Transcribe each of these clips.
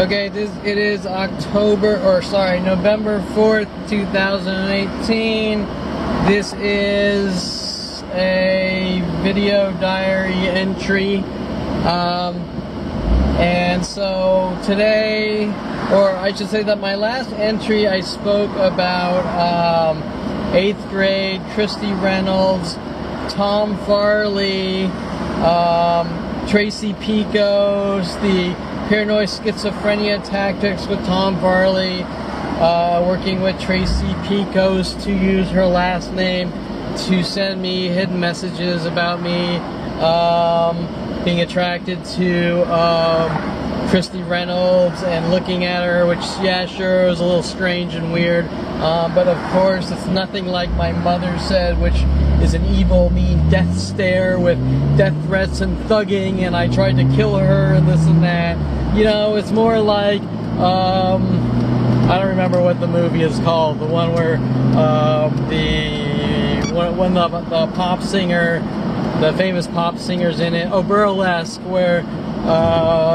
Okay, it is November 4th, 2018. This is a video diary entry. And so today, or I should say that my last entry I spoke about 8th grade, Christy Reynolds, Tom Farley, Tracy Picos, the paranoid schizophrenia tactics with Tom Farley, working with Tracy Picos to use her last name to send me hidden messages about me being attracted to Christy Reynolds and looking at her, which, yeah, sure, was a little strange and weird, but of course it's nothing like my mother said, which is an evil, mean death stare with death threats and thugging, and I tried to kill her and this and that. You know, it's more like, I don't remember what the movie is called, the one where when the pop singer, the famous pop singer's in it, Burlesque, where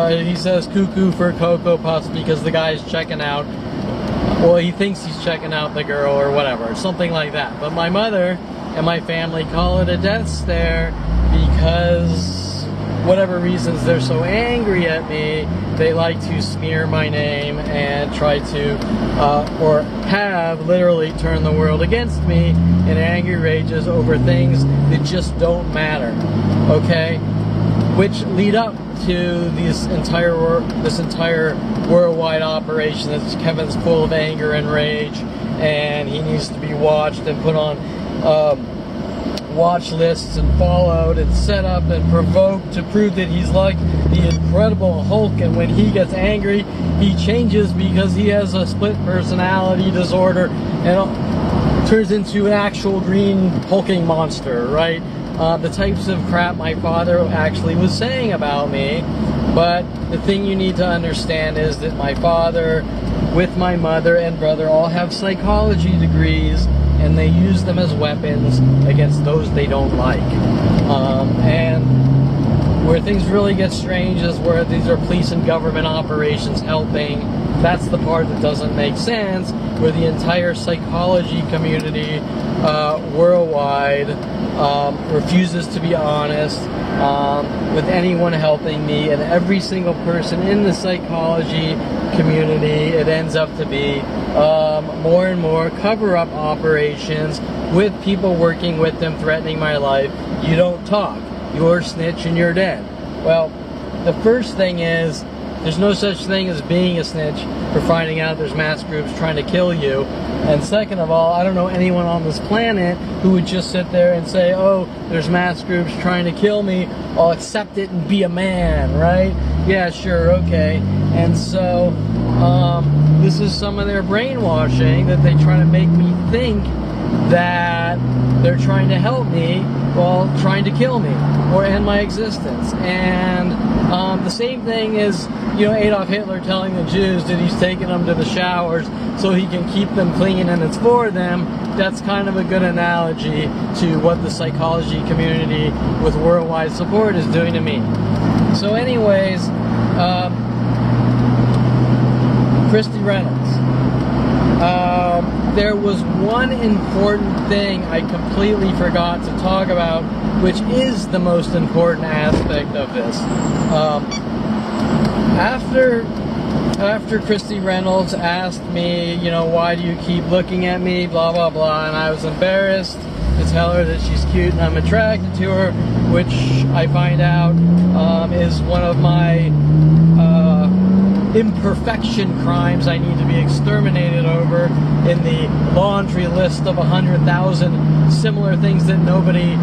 he says cuckoo for Cocoa Puffs because the guy's checking out, well, he thinks he's checking out the girl or whatever, something like that. But my mother and my family call it a death stare because whatever reasons they're so angry at me, they like to smear my name and try to, or have literally turned the world against me in angry rages over things that just don't matter, okay? Which lead up to this entire worldwide operation that Kevin's full of anger and rage, and he needs to be watched and put on watch lists and followed and set up and provoked to prove that he's like the Incredible Hulk, and when he gets angry he changes because he has a split personality disorder and turns into an actual green hulking monster, right? The types of crap my father actually was saying about me. But the thing you need to understand is that my father, with my mother and brother, all have psychology degrees, and they use them as weapons against those they don't like. And where things really get strange is where these are police and government operations helping. That's the part that doesn't make sense, where the entire psychology community worldwide refuses to be honest with anyone helping me, and every single person in the psychology community, it ends up to be more and more cover-up operations with people working with them, threatening my life. You don't talk, you're a snitch and you're dead. Well, the first thing is, there's no such thing as being a snitch for finding out there's mass groups trying to kill you. And second of all, I don't know anyone on this planet who would just sit there and say, oh, there's mass groups trying to kill me, I'll accept it and be a man, right? Yeah, sure, okay. And so, this is some of their brainwashing, that they try to make me think that they're trying to help me while trying to kill me or end my existence. And the same thing is, you know, Adolf Hitler telling the Jews that he's taking them to the showers so he can keep them clean and it's for them. That's kind of a good analogy to what the psychology community with worldwide support is doing to me. So anyways, Christy Reynolds. There was one important thing I completely forgot to talk about, which is the most important aspect of this. After Christy Reynolds asked me, you know, why do you keep looking at me, blah, blah, blah, and I was embarrassed to tell her that she's cute and I'm attracted to her, which I find out is one of my imperfection crimes I need to be exterminated over in the laundry list of 100,000 similar things that nobody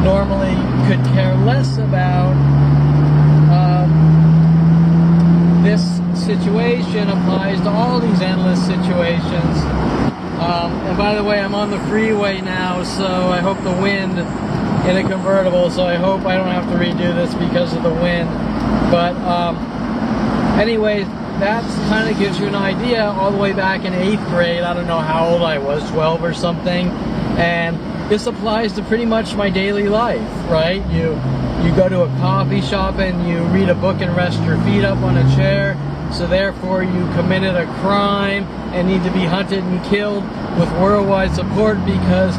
normally could care less about. This situation applies to all these endless situations. And by the way, I'm on the freeway now, so I hope the wind in a convertible, so I hope I don't have to redo this because of the wind. But anyways, that kind of gives you an idea. All the way back in 8th grade, I don't know how old I was, 12 or something, and this applies to pretty much my daily life, right? You go to a coffee shop and you read a book and rest your feet up on a chair. so therefore you committed a crime and need to be hunted and killed with worldwide support, because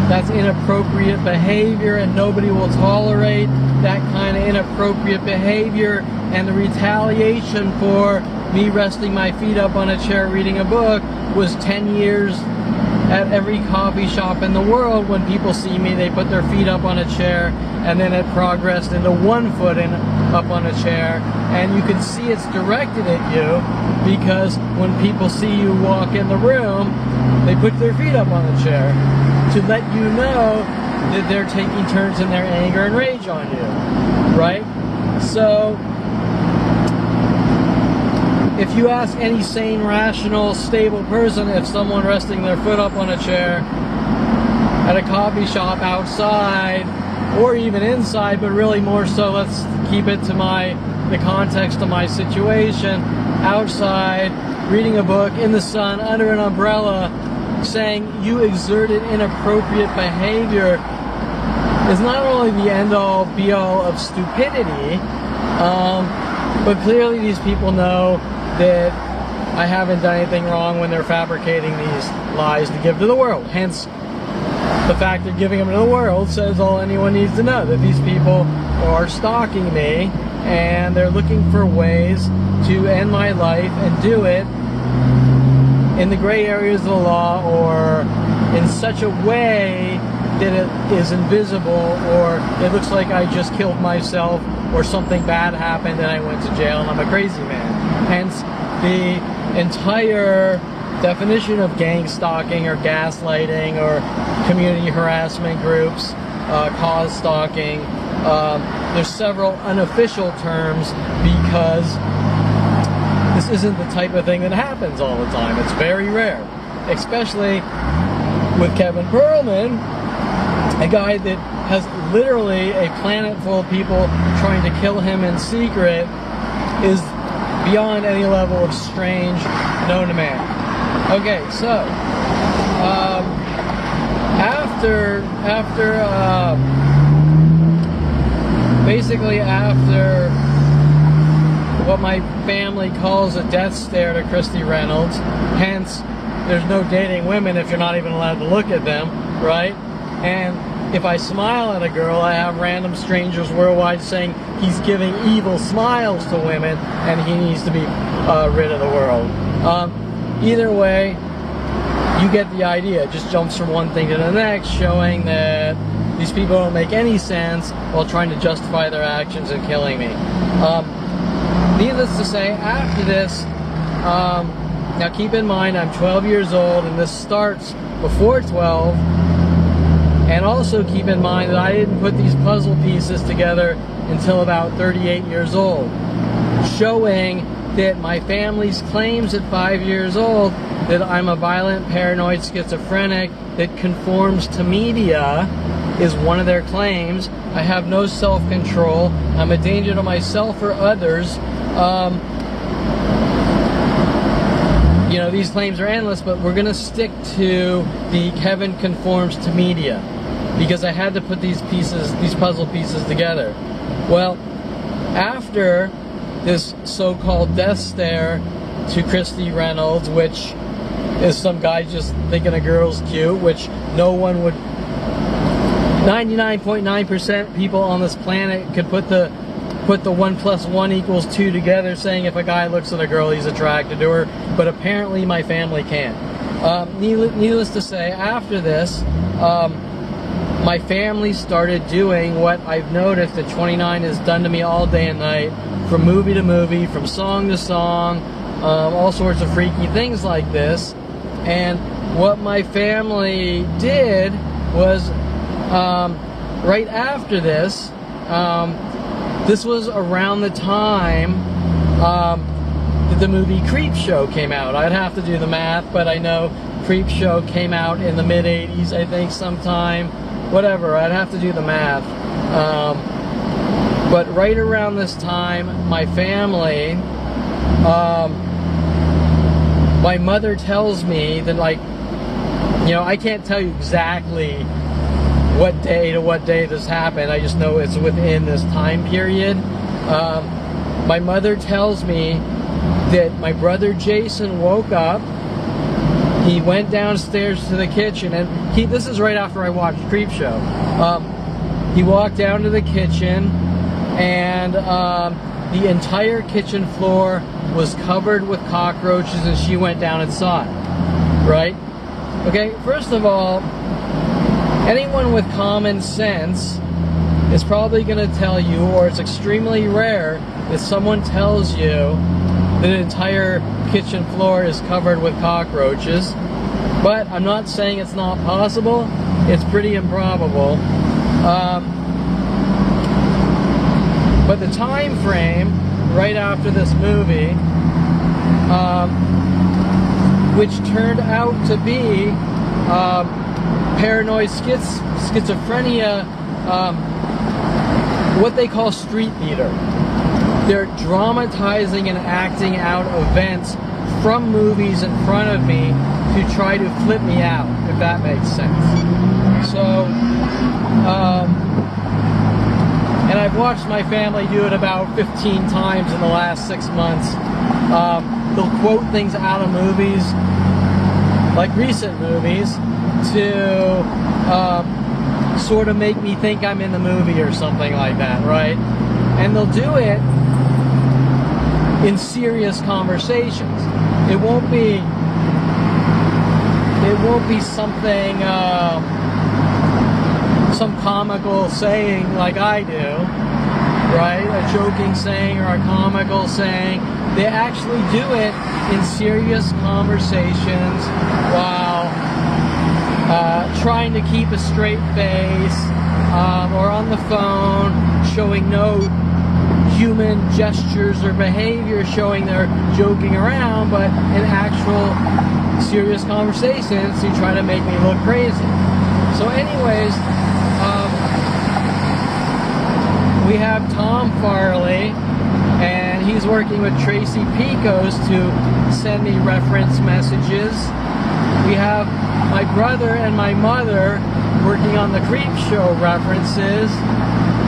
that's inappropriate behavior and nobody will tolerate that kind of inappropriate behavior. And the retaliation for me resting my feet up on a chair reading a book was 10 years at every coffee shop in the world. When people see me, they put their feet up on a chair, and then it progressed into 1 foot up on a chair. And you can see it's directed at you, because when people see you walk in the room, they put their feet up on a chair to let you know that they're taking turns in their anger and rage on you, right? So if you ask any sane, rational, stable person if someone resting their foot up on a chair at a coffee shop, outside, or even inside, but really more so, let's keep it to the context of my situation, outside, reading a book, in the sun, under an umbrella, saying you exerted inappropriate behavior, is not only the end-all, be-all of stupidity, but clearly these people know that I haven't done anything wrong when they're fabricating these lies to give to the world. Hence, the fact they're giving them to the world says all anyone needs to know, that these people are stalking me and they're looking for ways to end my life, and do it in the gray areas of the law, or in such a way that it is invisible, or it looks like I just killed myself, or something bad happened and I went to jail and I'm a crazy man. Hence, the entire definition of gang stalking or gaslighting or community harassment groups, cause stalking. There's several unofficial terms, because this isn't the type of thing that happens all the time. It's very rare, especially with Kevin Perlman, a guy that has literally a planet full of people trying to kill him in secret, is beyond any level of strange known to man. Okay, so basically after what my family calls a death stare to Christy Reynolds, hence there's no dating women if you're not even allowed to look at them, right? And if I smile at a girl, I have random strangers worldwide saying he's giving evil smiles to women and he needs to be rid of the world. Either way, you get the idea. It just jumps from one thing to the next, showing that these people don't make any sense while trying to justify their actions and killing me. Needless to say, after this, now keep in mind I'm 12 years old and this starts before 12, and also keep in mind that I didn't put these puzzle pieces together until about 38 years old, showing that my family's claims at 5 years old that I'm a violent, paranoid schizophrenic that conforms to media is one of their claims. I have no self-control. I'm a danger to myself or others. You know, these claims are endless, but we're going to stick to the Kevin conforms to media, because I had to put these puzzle pieces together. Well, after this so-called death stare to Christy Reynolds, which is some guy just thinking a girl's cute, which no one would, 99.9% people on this planet could put the 1 + 1 = 2 together, saying if a guy looks at a girl, he's attracted to her, but apparently my family can't. Needless to say, after this, my family started doing what I've noticed that 29 has done to me all day and night, from movie to movie, from song to song, all sorts of freaky things like this. And what my family did was, right after this, this was around the time that the movie Creepshow came out. I'd have to do the math, but I know Creepshow came out in the mid-'80s, I think, sometime. Whatever, I'd have to do the math. But right around this time, my family, my mother tells me that, like, you know, I can't tell you exactly what day to what day this happened. I just know it's within this time period. My mother tells me that my brother Jason woke up. He went downstairs to the kitchen, and this is right after I watched Creepshow. He walked down to the kitchen, and the entire kitchen floor was covered with cockroaches, and she went down and saw it. Right? Okay, first of all, anyone with common sense is probably going to tell you, or it's extremely rare that someone tells you that the entire kitchen floor is covered with cockroaches. But I'm not saying it's not possible. It's pretty improbable. But the time frame right after this movie, which turned out to be paranoid schizophrenia, what they call street theater. They're dramatizing and acting out events from movies in front of me to try to flip me out, if that makes sense. So, and I've watched my family do it about 15 times in the last 6 months. They'll quote things out of movies, like recent movies, to sort of make me think I'm in the movie or something like that, right? And they'll do it in serious conversations. It won't be something, some comical saying like I do, right? A joking saying or a comical saying. They actually do it in serious conversations while trying to keep a straight face, or on the phone, showing no human gestures or behavior, showing they're joking around, but in actual serious conversations to try to make me look crazy. So anyways, we have Tom Farley, and he's working with Tracy Picos to send me reference messages. We have my brother and my mother working on the Creepshow references.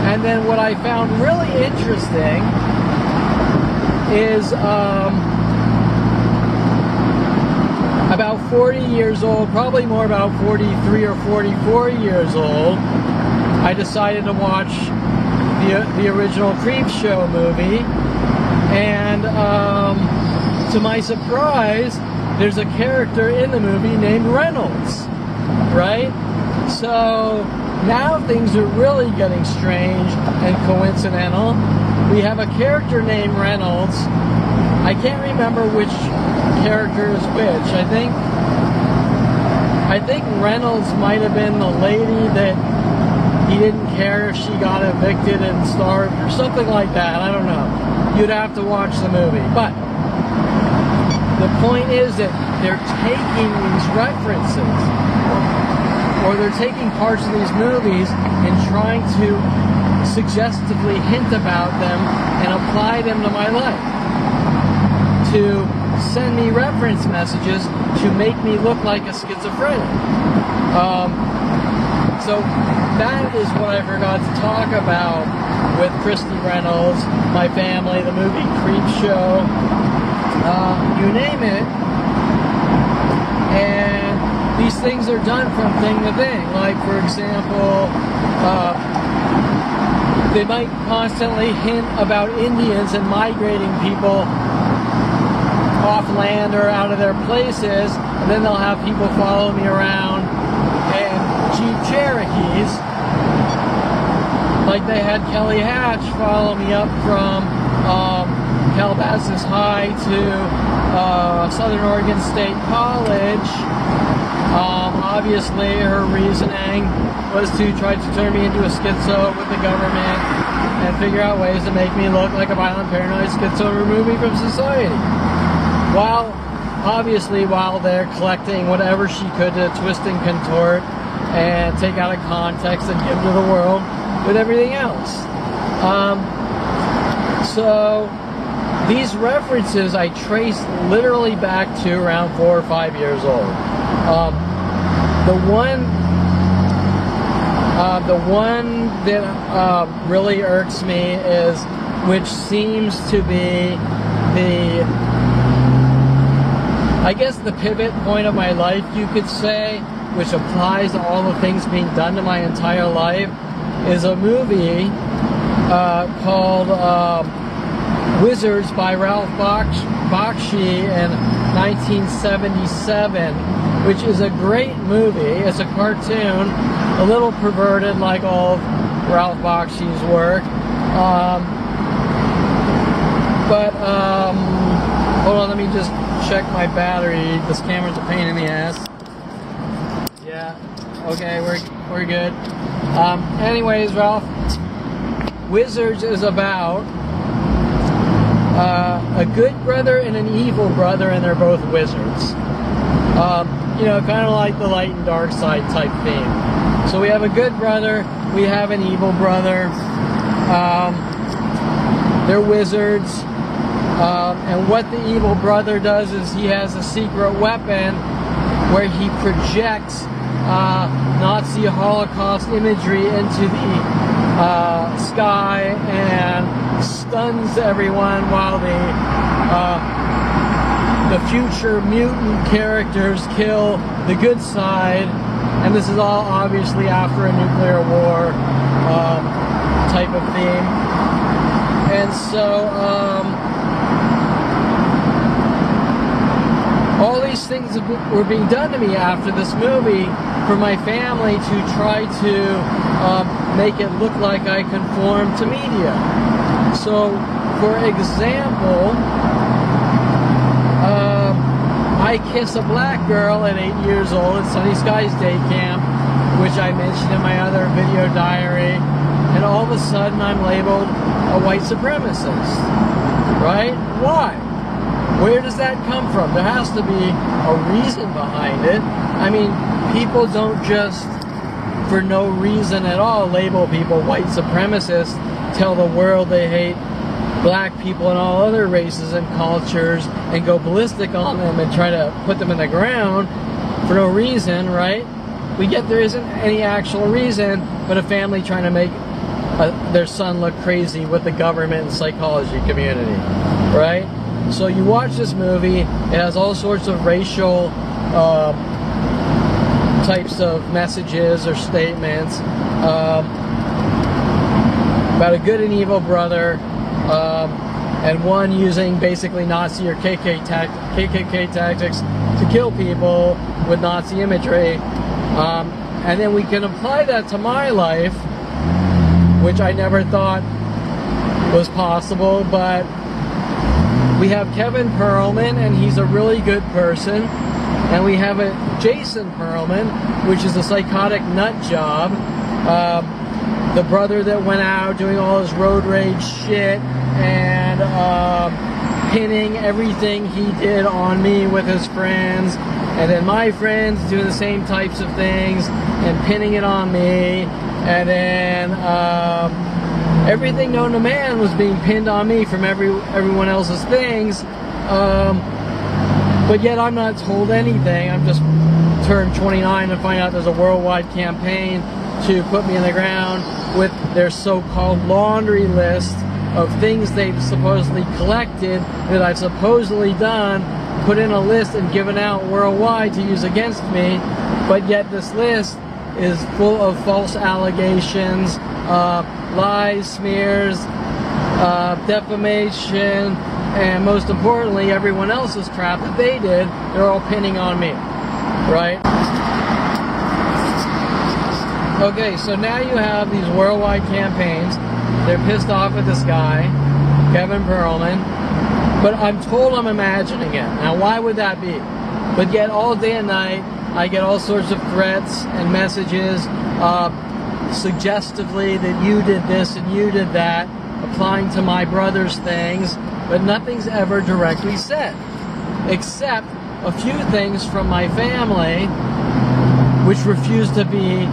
And then what I found really interesting is about 40 years old, probably more about 43 or 44 years old, I decided to watch the original Creepshow movie. And to my surprise, there's a character in the movie named Reynolds, right? So now things are really getting strange and coincidental. We have a character named Reynolds. I can't remember which character is which. I think Reynolds might have been the lady that he didn't care if she got evicted and starved or something like that. I don't know. You'd have to watch the movie. But the point is that they're taking these references, or they're taking parts of these movies and trying to suggestively hint about them and apply them to my life, to send me reference messages to make me look like a schizophrenic. So that is what I forgot to talk about with Christy Reynolds, my family, the movie Creepshow, you name it. And these things are done from thing to thing. Like, for example, they might constantly hint about Indians and migrating people off land or out of their places, and then they'll have people follow me around in Jeep Cherokees. Like they had Kelly Hatch follow me up from Calabasas High to Southern Oregon State College. Obviously, her reasoning was to try to turn me into a schizo with the government and figure out ways to make me look like a violent, paranoid schizo and remove me from society. While they're collecting whatever she could to twist and contort and take out of context and give to the world with everything else. So these references I trace literally back to around 4 or 5 years old. The one that really irks me is, which seems to be the I guess the pivot point of my life, you could say, which applies to all the things being done to my entire life, is a movie called Wizards by Ralph Bakshi in 1977, which is a great movie. It's a cartoon, a little perverted like all of Ralph Bakshi's work. Hold on, let me just check my battery. This camera's a pain in the ass. Yeah, okay, we're good. Anyways, Ralph, Wizards is about a good brother and an evil brother, and they're both wizards. You know, kind of like the light and dark side type theme. So we have a good brother, we have an evil brother. They're wizards. And what the evil brother does is he has a secret weapon where he projects Nazi Holocaust imagery into the sky and stuns everyone while the future mutant characters kill the good side. And this is all obviously after a nuclear war type of theme. And so all these things were being done to me after this movie for my family to try to make it look like I conform to media. So, for example, I kiss a black girl at 8 years old at Sunny Skies Day Camp, which I mentioned in my other video diary, and all of a sudden I'm labeled a white supremacist, right? Why? Where does that come from? There has to be a reason behind it. I mean, people don't just, for no reason at all, label people white supremacists, tell the world they hate black people and all other races and cultures, and go ballistic on them and try to put them in the ground for no reason, right? We get there isn't any actual reason, but a family trying to make their son look crazy with the government and psychology community, right? So you watch this movie, it has all sorts of racial types of messages or statements about a good and evil brother, and one using basically Nazi or KKK tactics to kill people with Nazi imagery. And then we can apply that to my life, which I never thought was possible, but we have Kevin Perlman, and he's a really good person. And we have a Jason Perlman, which is a psychotic nut job. The brother that went out doing all his road rage shit and pinning everything he did on me with his friends. And then my friends doing the same types of things and pinning it on me. And then everything known to man was being pinned on me from everyone else's things. But yet I'm not told anything. I'm just turned 29 and find out there's a worldwide campaign to put me in the ground with their so-called laundry list of things they've supposedly collected that I've supposedly done, put in a list and given out worldwide to use against me. But yet this list is full of false allegations, lies, smears, defamation, and most importantly, everyone else's crap that they did, they're all pinning on me, right? Okay, so now you have these worldwide campaigns. They're pissed off at this guy, Kevin Perlman, but I'm told I'm imagining it. Now, why would that be? But yet, all day and night, I get all sorts of threats and messages, suggestively that you did this and you did that, applying to my brother's things, but nothing's ever directly said, except a few things from my family, which refuse to be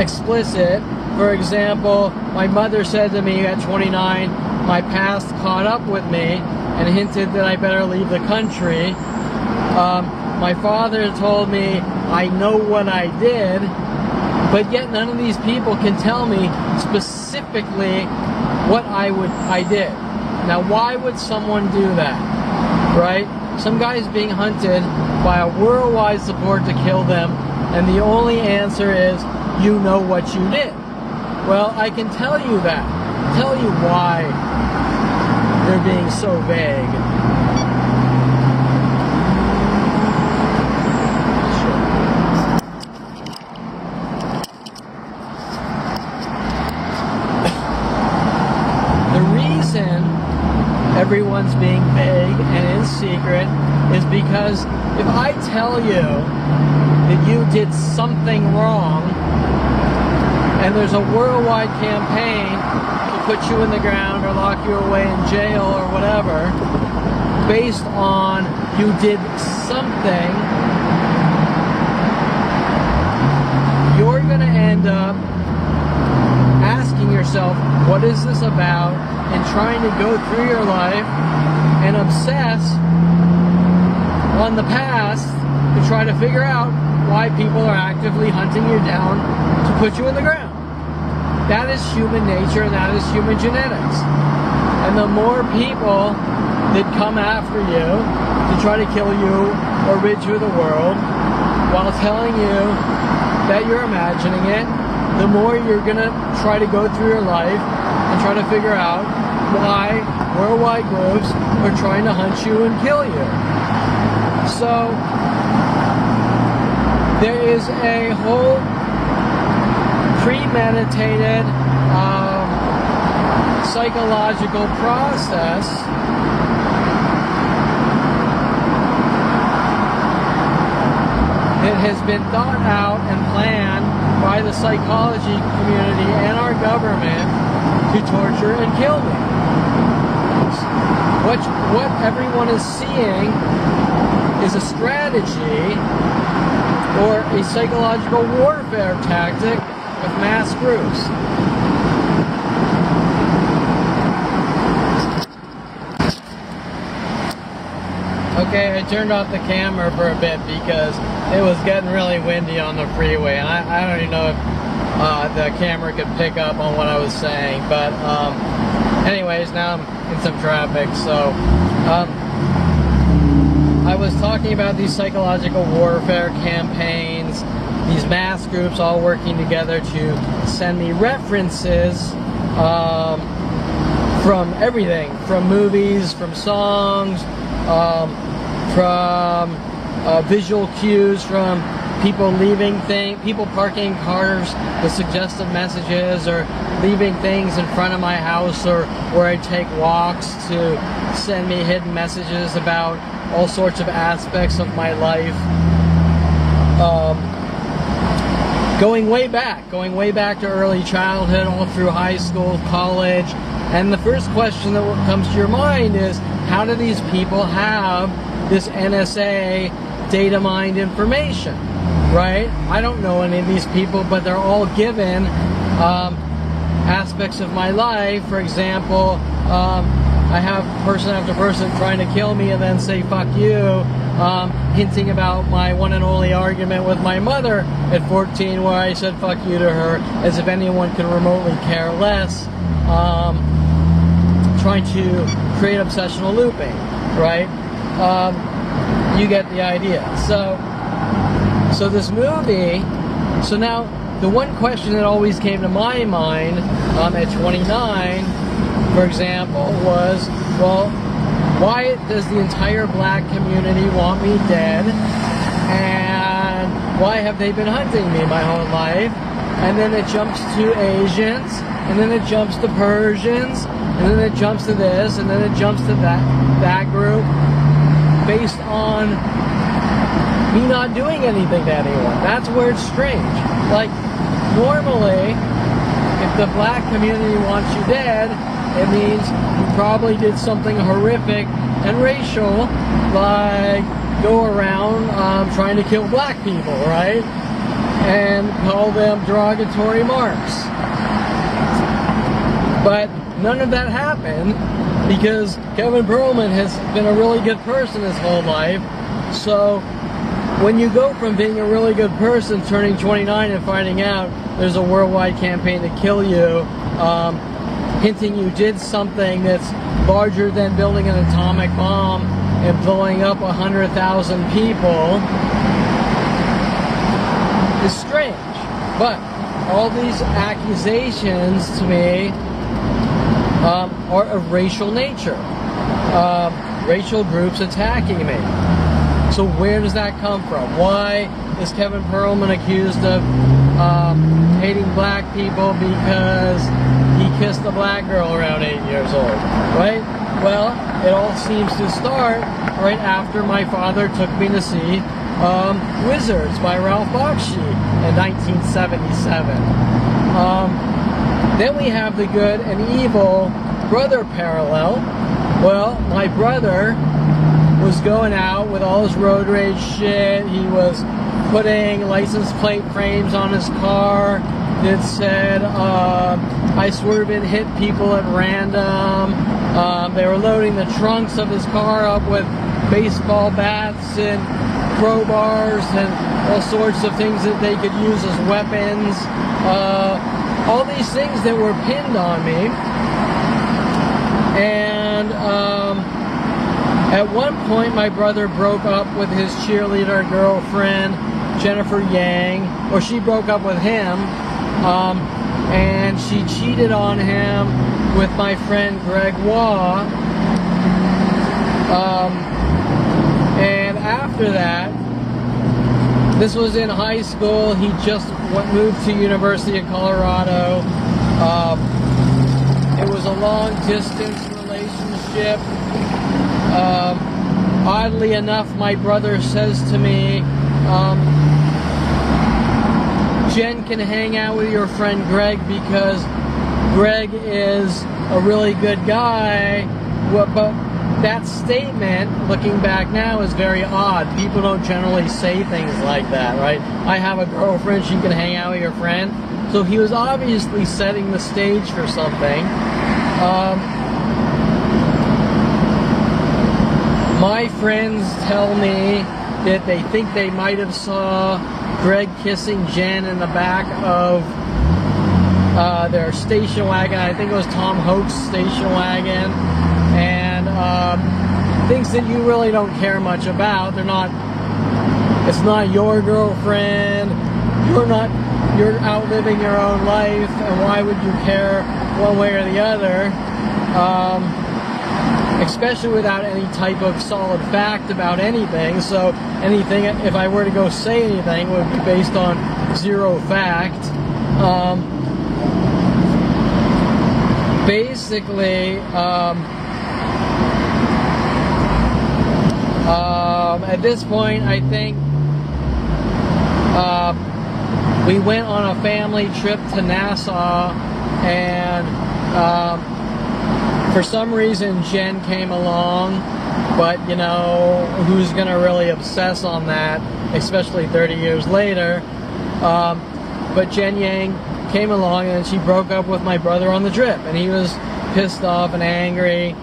explicit. For example, my mother said to me at 29, my past caught up with me and hinted that I better leave the country. My father told me I know what I did, but yet none of these people can tell me specifically what I did. Now, why would someone do that, right? some guy's being hunted by a worldwide support to kill them, and the only answer is, you know what you did. Well, I can tell you that. Tell you why they're being so vague. Everyone's being vague and in secret is because if I tell you that you did something wrong and there's a worldwide campaign to put you in the ground or lock you away in jail or whatever based on you did something, you're going to end up asking yourself, what is this about? And trying to go through your life and obsess on the past to try to figure out why people are actively hunting you down to put you in the ground. That is human nature and that is human genetics. And the more people that come after you to try to kill you or rid you of the world while telling you that you're imagining it, the more you're going to try to go through your life and try to figure out why worldwide groups are trying to hunt you and kill you. So there is a whole premeditated psychological process that has been thought out and planned by the psychology community and our government to torture and kill me. What everyone is seeing is a strategy or a psychological warfare tactic of mass groups. Okay, I turned off the camera for a bit because it was getting really windy on the freeway, and I don't even know if the camera could pick up on what I was saying, but anyways, now I'm in some traffic. So I was talking about these psychological warfare campaigns, these mass groups all working together to send me references from everything, from movies, from songs, from visual cues, from people leaving things, people parking cars with suggestive messages, or leaving things in front of my house, or where I take walks to send me hidden messages about all sorts of aspects of my life. Going way back to early childhood, all through high school, college. And the first question that comes to your mind is, how do these people have this NSA data mined information, right? I don't know any of these people, but they're all given aspects of my life. For example, I have person after person trying to kill me and then say fuck you, hinting about my one and only argument with my mother at 14 where I said fuck you to her, as if anyone could remotely care less, trying to create obsessional looping, right? You get the idea. So this movie, so now the one question that always came to my mind at 29, for example, was, well, why does the entire black community want me dead, and why have they been hunting me my whole life? And then it jumps to Asians, and then it jumps to Persians, and then it jumps to this, and then it jumps to that group, based on me not doing anything to anyone. That's where it's strange. Like, normally, if the black community wants you dead, it means you probably did something horrific and racial, like go around trying to kill black people, right? And call them derogatory marks. But none of that happened because Kevin Perlman has been a really good person his whole life. So when you go from being a really good person, turning 29 and finding out there's a worldwide campaign to kill you, hinting you did something that's larger than building an atomic bomb and blowing up 100,000 people is strange. But all these accusations to me are of racial nature. Racial groups attacking me. So where does that come from? Why is Kevin Perlman accused of hating black people because he kissed a black girl around 8 years old, right? Well, it all seems to start right after my father took me to see Wizards by Ralph Bakshi in 1977. Then we have the good and evil brother parallel. Well, my brother was going out with all his road rage shit. He was putting license plate frames on his car that said, I swerve and hit people at random. They were loading the trunks of his car up with baseball bats and crowbars and all sorts of things that they could use as weapons. All these things that were pinned on me. And at one point, my brother broke up with his cheerleader girlfriend, Jennifer Yang, or she broke up with him, and she cheated on him with my friend Greg Waugh. And after that, this was in high school. He just moved to University of Colorado. It was a long-distance relationship. Oddly enough, my brother says to me, Jen can hang out with your friend Greg because Greg is a really good guy. But that statement, looking back now, is very odd. People don't generally say things like that, right? I have a girlfriend, she can hang out with your friend. So he was obviously setting the stage for something. My friends tell me that they think they might have saw Greg kissing Jen in the back of their station wagon. I think it was Tom Hoke's station wagon. And things that you really don't care much about. It's not your girlfriend. You're outliving your own life, and why would you care one way or the other? Especially without any type of solid fact about anything. So anything, if I were to go say anything, would be based on zero fact. Basically, at this point, I think we went on a family trip to Nassau, and for some reason Jen came along, but you know, who's gonna really obsess on that, especially 30 years later. But Jen Yang came along and she broke up with my brother on the trip, and he was pissed off and angry.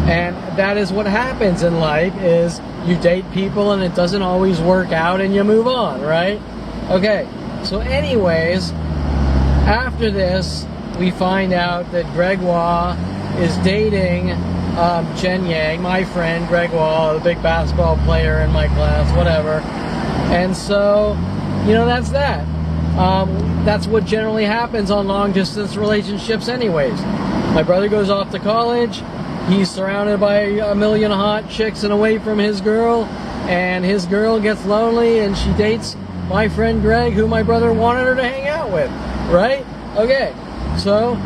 And that is what happens in life, is you date people and it doesn't always work out and you move on, right? Okay, so anyways, after this, we find out that Greg Waugh is dating Jen Yang, my friend Greg Waugh, the big basketball player in my class, whatever. And so, you know, that's that. That's what generally happens on long-distance relationships anyways. My brother goes off to college. He's surrounded by a million hot chicks and away from his girl, and his girl gets lonely and she dates my friend Greg, who my brother wanted her to hang out with, right? Okay, so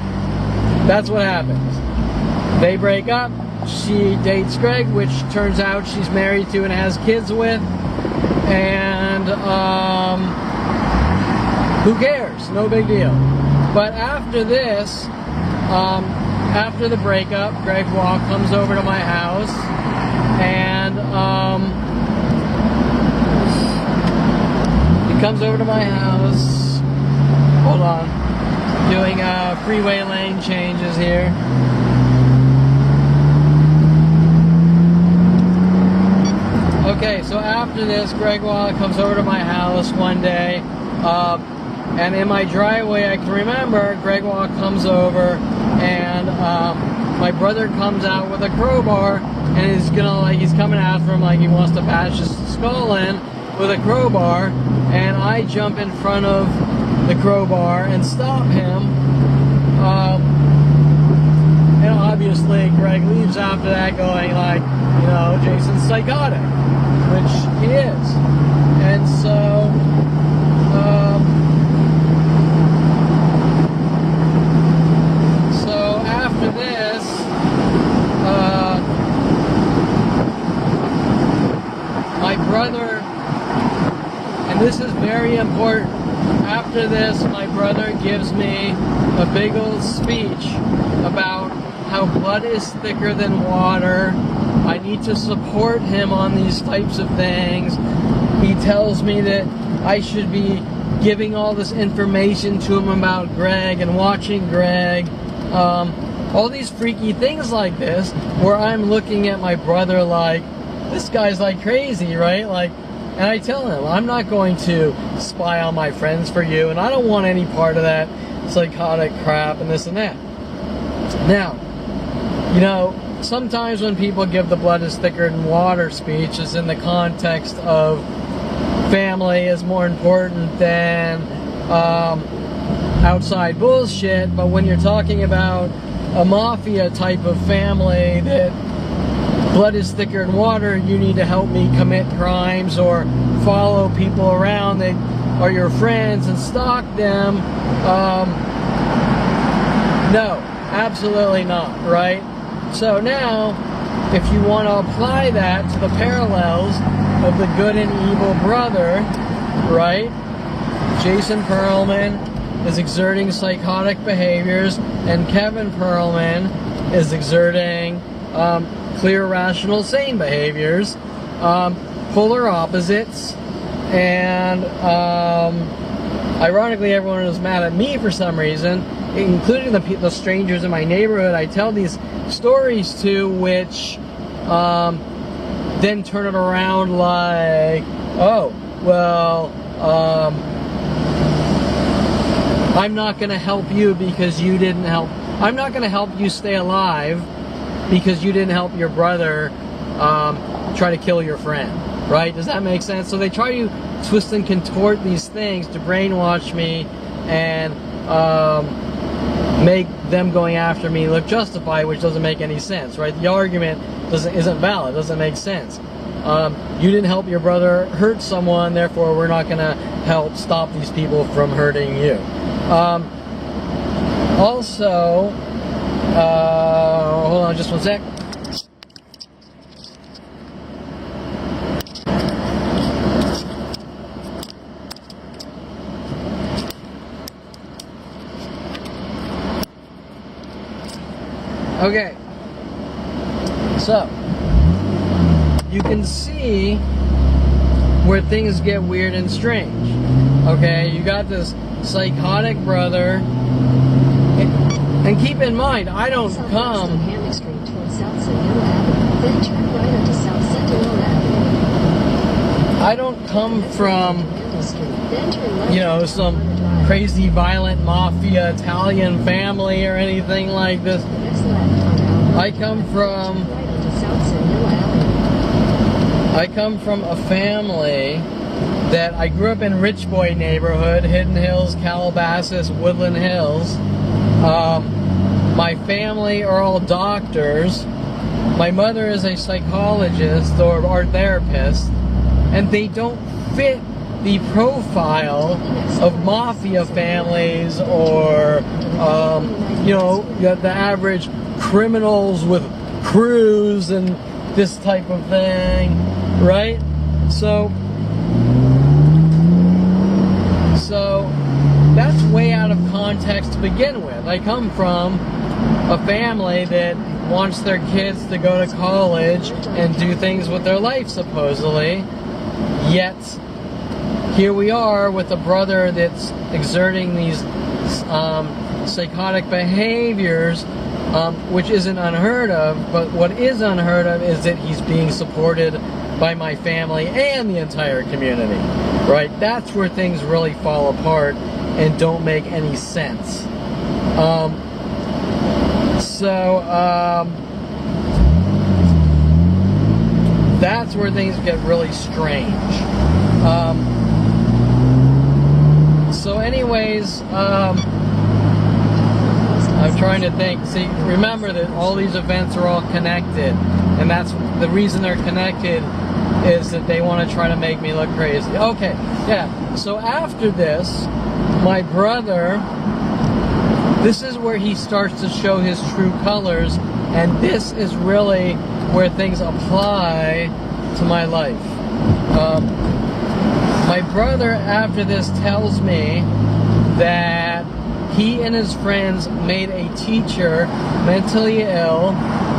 that's what happens. They break up. She dates Greg, which turns out she's married to and has kids with, and who cares? No big deal. But after this, after the breakup, Greg Waugh comes over to my house, and he comes over to my house. Hold on, doing freeway lane changes here. Okay, so after this, Greg Waugh comes over to my house one day, and in my driveway, I can remember Greg Waugh comes over, and my brother comes out with a crowbar and he's coming after him like he wants to bash his skull in with a crowbar, and I jump in front of the crowbar and stop him. And obviously Greg leaves after that going like, Jason's psychotic, which he is. And so after this, my brother, and this is very important, after this my brother gives me a big old speech about how blood is thicker than water. I need to support him on these types of things. He tells me that I should be giving all this information to him about Greg and watching Greg. All these freaky things like this, where I'm looking at my brother like, this guy's like crazy, right? Like, and I tell him, I'm not going to spy on my friends for you, and I don't want any part of that psychotic crap and this and that. Now, sometimes when people give the blood is thicker than water speech, is in the context of family is more important than outside bullshit. But when you're talking about a mafia type of family that blood is thicker than water, you need to help me commit crimes or follow people around that are your friends and stalk them. No, absolutely not, right? So now, if you want to apply that to the parallels of the good and evil brother, right? Jason Perlman is exerting psychotic behaviors, and Kevin Perlman is exerting clear, rational, sane behaviors, polar opposites, and ironically, everyone is mad at me for some reason, including the strangers in my neighborhood. I tell these stories to, which then turn it around like, oh, well, I'm not going to help you because you didn't help. I'm not going to help you stay alive because you didn't help your brother try to kill your friend, right? Does that make sense? So they try to twist and contort these things to brainwash me and make them going after me look justified, which doesn't make any sense, right? The argument isn't valid, doesn't make sense. You didn't help your brother hurt someone, therefore we're not going to help stop these people from hurting you. Also, hold on just one sec. Okay, so you can see where things get weird and strange. Okay, you got this psychotic brother, and keep in mind, I don't come. I don't come from, some crazy violent mafia Italian family or anything like this. I come from a family that I grew up in Rich Boy neighborhood, Hidden Hills, Calabasas, Woodland Hills. My family are all doctors. My mother is a psychologist or art therapist, and they don't fit the profile of mafia families or, the average criminals with crews and this type of thing, right? So that's way out of context to begin with. I come from a family that wants their kids to go to college and do things with their life, supposedly. Yet, here we are with a brother that's exerting these psychotic behaviors, which isn't unheard of, but what is unheard of is that he's being supported by my family and the entire community, right? That's where things really fall apart and don't make any sense. that's where things get really strange. So anyways, I'm trying to think. See, remember that all these events are all connected, and that's the reason they're connected, is that they want to try to make me look crazy. Okay, yeah. So after this, my brother, this is where he starts to show his true colors, and this is really where things apply to my life. My brother, after this, tells me that he and his friends made a teacher mentally ill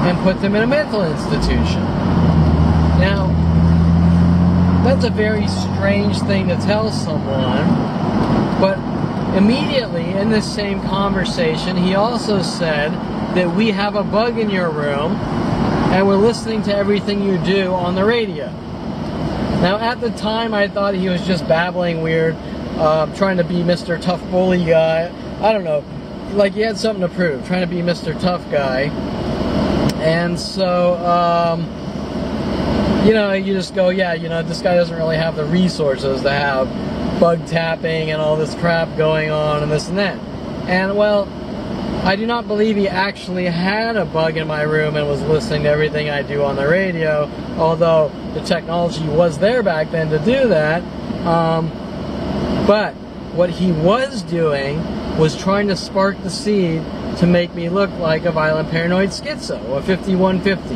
and put them in a mental institution. Now, that's a very strange thing to tell someone, but immediately in this same conversation, he also said that we have a bug in your room and we're listening to everything you do on the radio. Now, at the time, I thought he was just babbling weird, trying to be Mr. Tough Bully guy. I don't know, like he had something to prove, trying to be Mr. Tough guy. And so, you know, you just go, yeah, you know, this guy doesn't really have the resources to have bug tapping and all this crap going on and this and that. And, well, I do not believe he actually had a bug in my room and was listening to everything I do on the radio, although the technology was there back then to do that. But what he was doing was trying to spark the seed to make me look like a violent paranoid schizo, a 5150.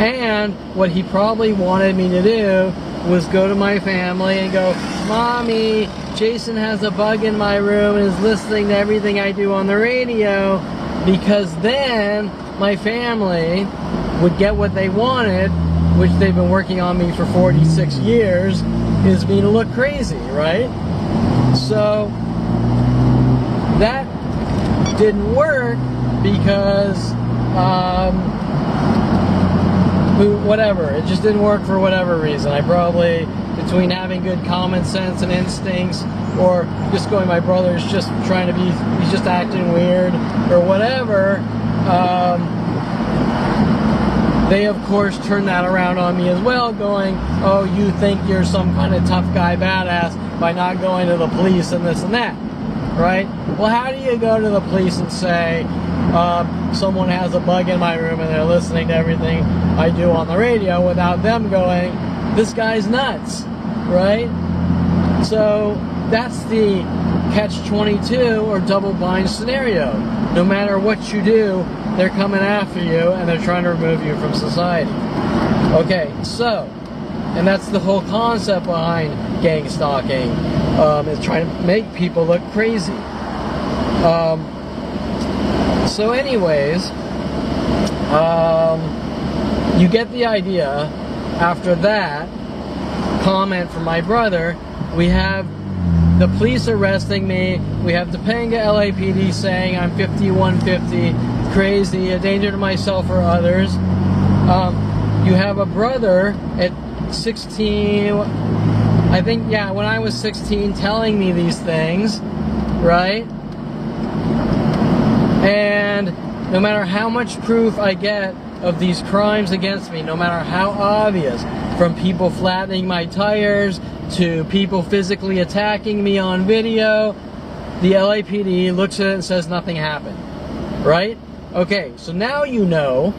And what he probably wanted me to do was go to my family and go, Mommy, Jason has a bug in my room and is listening to everything I do on the radio, because then my family would get what they wanted, which they've been working on me for 46 years, is me to look crazy, right? So that didn't work because whatever, it just didn't work for whatever reason. I probably, between having good common sense and instincts, or just going, my brother's just trying to be, he's just acting weird, or whatever, they of course turned that around on me as well, going, oh, you think you're some kind of tough guy badass by not going to the police and this and that, right? Well, how do you go to the police and say, someone has a bug in my room and they're listening to everything I do on the radio, without them going, this guy's nuts, right? So that's the catch-22 or double-blind scenario. No matter what you do, they're coming after you and they're trying to remove you from society. Okay, so, and that's the whole concept behind gang stalking, is trying to make people look crazy. So anyways, you get the idea. After that comment from my brother, we have the police arresting me, we have Topanga LAPD saying I'm 5150, crazy, a danger to myself or others. You have a brother at 16, I think, yeah, when I was 16, telling me these things, right? And no matter how much proof I get of these crimes against me, no matter how obvious, from people flattening my tires to people physically attacking me on video, the LAPD looks at it and says nothing happened, right? Okay, so now you know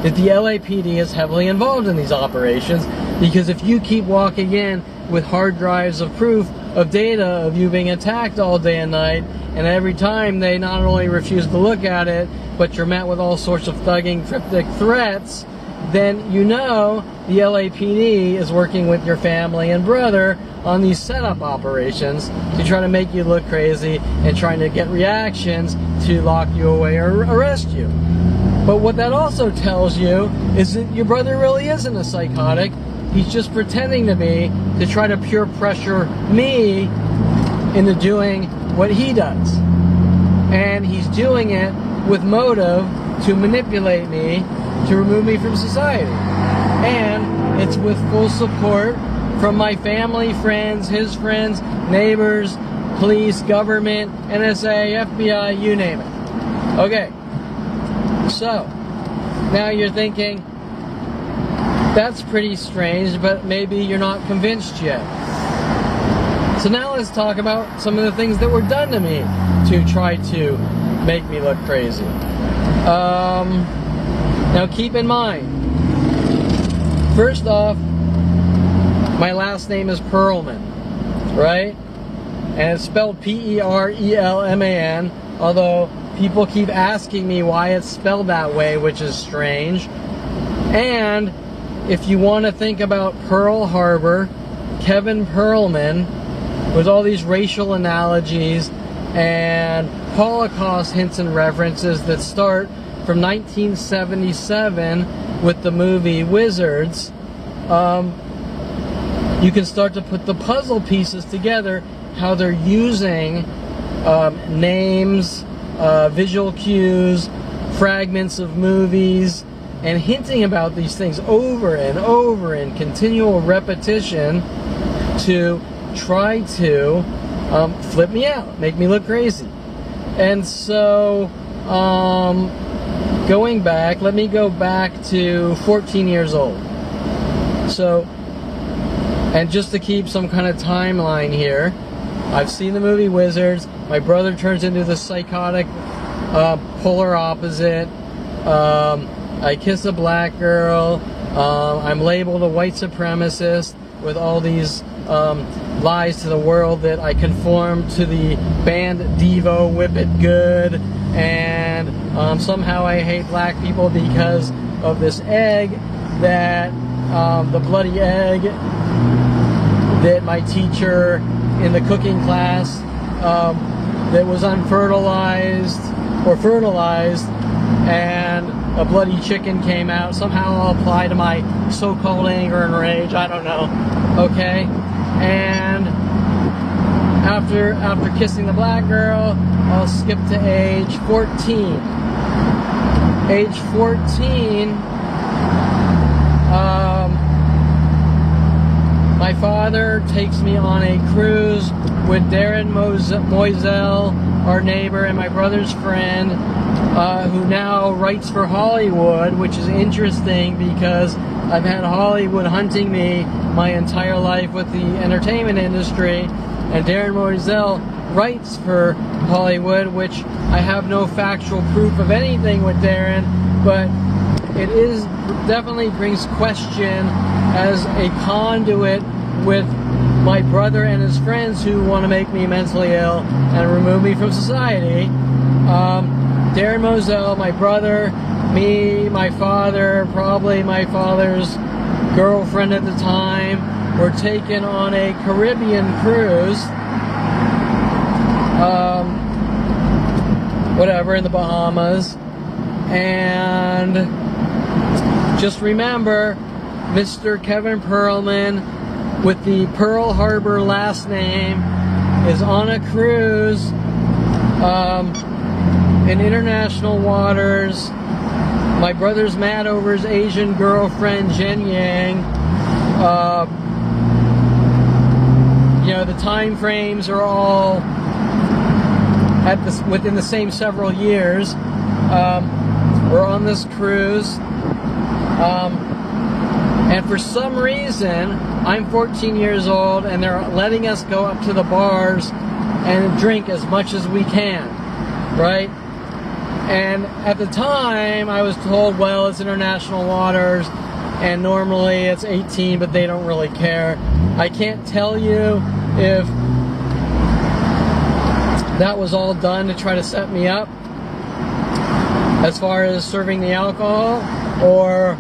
that the LAPD is heavily involved in these operations, because if you keep walking in with hard drives of proof of data of you being attacked all day and night, and every time they not only refuse to look at it, but you're met with all sorts of thugging, cryptic threats, then you know the LAPD is working with your family and brother on these setup operations to try to make you look crazy and trying to get reactions to lock you away or arrest you. But what that also tells you is that your brother really isn't a psychotic. He's just pretending to be, to try to peer pressure me into doing what he does. And he's doing it with motive to manipulate me, to remove me from society. And it's with full support from my family, friends, his friends, neighbors, police, government, NSA, FBI, you name it. Okay, so now you're thinking, That's pretty strange, but maybe you're not convinced yet. So now let's talk about some of the things that were done to me to try to make me look crazy. Now keep in mind, first off, my last name is Perlman, right? And it's spelled P-E-R-E-L-M-A-N, although people keep asking me why it's spelled that way, which is strange. And if you want to think about Pearl Harbor, Kevin Perlman, with all these racial analogies and Holocaust hints and references that start from 1977 with the movie Wizards, you can start to put the puzzle pieces together, how they're using names, visual cues, fragments of movies, and hinting about these things over and over in continual repetition to try to flip me out, make me look crazy. And so, going back, let me go back to 14 years old. So, and just to keep some kind of timeline here, I've seen the movie Wizards. My brother turns into the psychotic polar opposite. I kiss a black girl. I'm labeled a white supremacist with all these lies to the world that I conform to the band Devo, Whip It Good, and somehow I hate black people because of this egg that, the bloody egg that my teacher in the cooking class that was unfertilized or fertilized, and a bloody chicken came out. Somehow I'll apply to my so-called anger and rage. I don't know. Okay? And after kissing the black girl, I'll skip to age 14. Age 14, my father takes me on a cruise with Darren Moiselle, our neighbor and my brother's friend, who now writes for Hollywood, which is interesting because I've had Hollywood hunting me my entire life with the entertainment industry, and Darren Moiselle writes for Hollywood, which I have no factual proof of anything with Darren, but it is definitely brings question as a conduit with my brother and his friends who want to make me mentally ill and remove me from society. Darren Moiselle, my brother, me, my father, probably my father's girlfriend at the time, were taken on a Caribbean cruise, whatever, in the Bahamas. And just remember, Mr. Kevin Perlman with the Pearl Harbor last name is on a cruise in international waters. My brother's mad over his Asian girlfriend Jen Yang. You know, the time frames are all within the same several years. We're on this cruise, and for some reason, I'm 14 years old, and they're letting us go up to the bars and drink as much as we can, right? And at the time, I was told, well, it's international waters, and normally it's 18, but they don't really care. I can't tell you if that was all done to try to set me up as far as serving the alcohol, or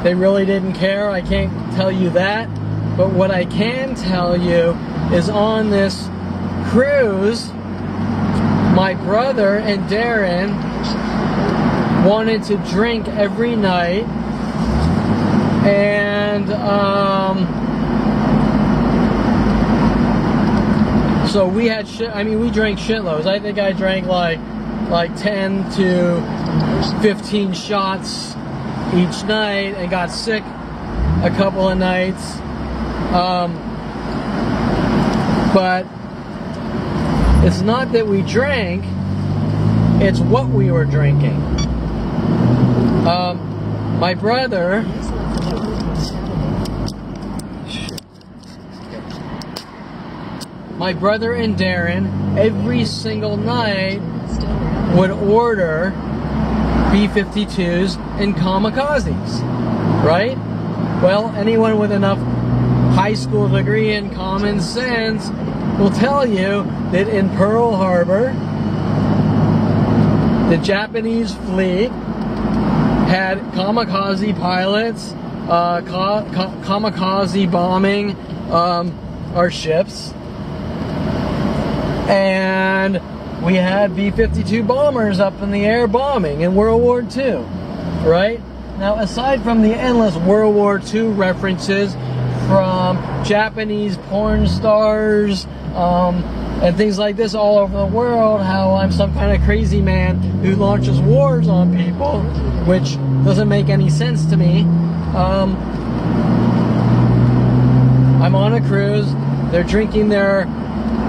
they really didn't care. I can't tell you that. But what I can tell you is on this cruise, my brother and Darren wanted to drink every night, and so we had we drank shitloads. I think I drank like 10 to 15 shots each night and got sick a couple of nights. But it's not that we drank, it's what we were drinking. my brother, and Darren every single night would order B-52s and kamikazes, right? Well, anyone with enough high school degree and common sense will tell you that in Pearl Harbor, the Japanese fleet had kamikaze pilots, kamikaze bombing our ships, and we had B-52 bombers up in the air bombing in World War II, right? Now, aside from the endless World War II references from Japanese porn stars and things like this all over the world, how I'm some kind of crazy man who launches wars on people, which doesn't make any sense to me. I'm on a cruise. They're drinking their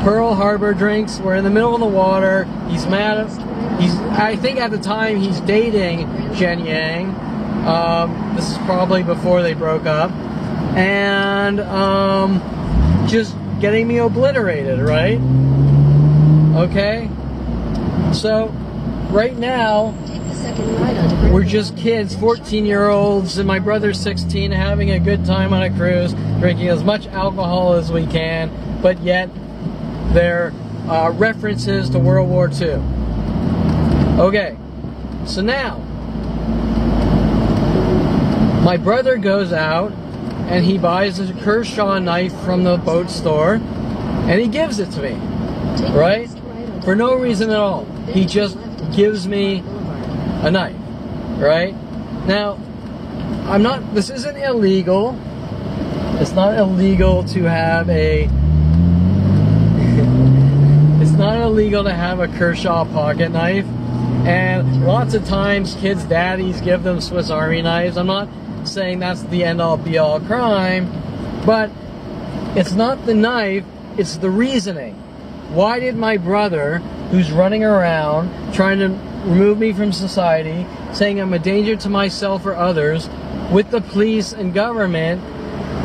Pearl Harbor drinks. We're in the middle of the water. He's mad. I think at the time he's dating Jen Yang. This is probably before they broke up. And just getting me obliterated, right? Okay? So, right now, we're just kids, 14-year-olds, and my brother's 16, having a good time on a cruise, drinking as much alcohol as we can, but yet they're references to World War II. Okay, so now, my brother goes out and he buys a Kershaw knife from the boat store and he gives it to me, right? For no reason at all. He just gives me a knife, right? Now, this isn't illegal. It's not illegal to have it's not illegal to have a Kershaw pocket knife. And lots of times kids' daddies give them Swiss Army knives. I'm not saying that's the end-all be-all crime, but it's not the knife, it's the reasoning. Why did my brother, who's running around trying to remove me from society, saying I'm a danger to myself or others, with the police and government,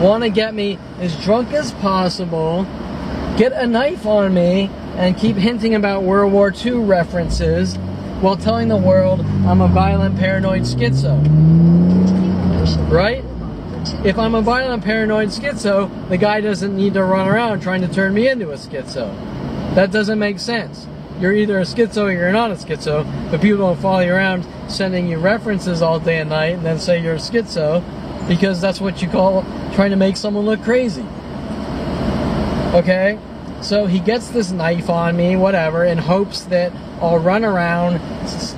want to get me as drunk as possible, get a knife on me, and keep hinting about World War II references while telling the world I'm a violent paranoid schizo? Right? If I'm a violent paranoid schizo, the guy doesn't need to run around trying to turn me into a schizo. That doesn't make sense. You're either a schizo or you're not a schizo, but people don't follow you around sending you references all day and night and then say you're a schizo, because that's what you call trying to make someone look crazy. Okay? So he gets this knife on me, whatever, in hopes that I'll run around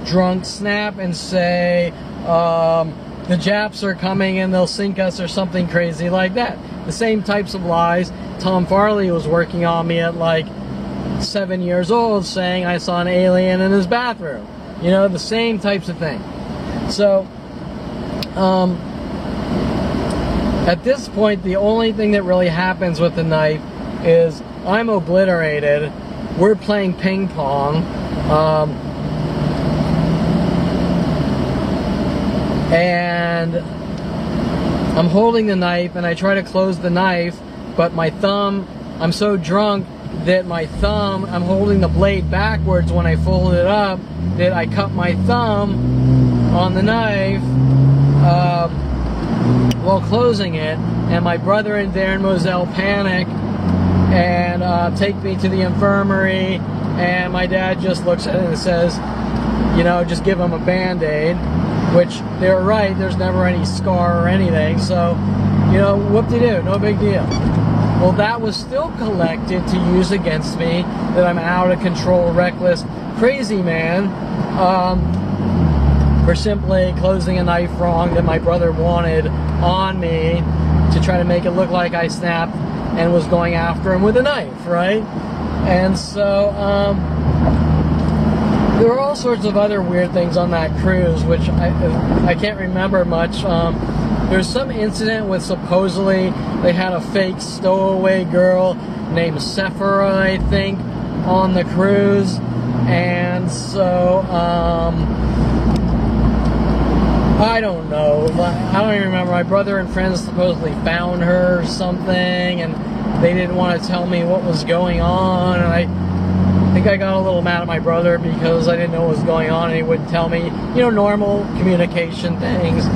drunk, snap, and say, the Japs are coming and they'll sink us or something crazy like that. The same types of lies Tom Farley was working on me at like 7 years old, saying I saw an alien in his bathroom. You know, the same types of thing. So, at this point, the only thing that really happens with the knife is I'm obliterated. We're playing ping pong. And I'm holding the knife and I try to close the knife, but my thumb, I'm so drunk that my thumb, I'm holding the blade backwards when I fold it up, that I cut my thumb on the knife while closing it, and my brother and Darren Moselle panic and take me to the infirmary, and my dad just looks at it and says, you know, just give him a Band-Aid, which they were right, there's never any scar or anything, so, you know, whoop-de-doo, no big deal. Well, that was still collected to use against me, that I'm out of control, reckless, crazy man, for simply closing a knife wrong that my brother wanted on me to try to make it look like I snapped and was going after him with a knife, right? And so, there were all sorts of other weird things on that cruise, which I can't remember much. There's some incident with supposedly they had a fake stowaway girl named Sephora, I think, on the cruise. And so, I don't know. my brother and friends supposedly found her or something, and they didn't want to tell me what was going on, and I think I got a little mad at my brother because I didn't know what was going on and he wouldn't tell me, normal communication things.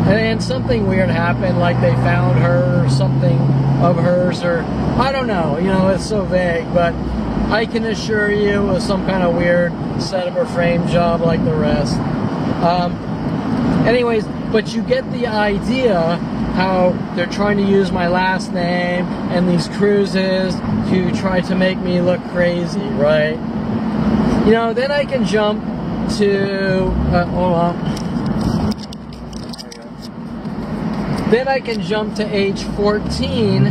And something weird happened, like they found her or something of hers, or I don't know, it's so vague, but I can assure you it was some kind of weird set of a frame job like the rest. Anyways, but you get the idea how they're trying to use my last name and these cruises to try to make me look crazy, right? Then I can jump to, hold on. Then I can jump to age 14,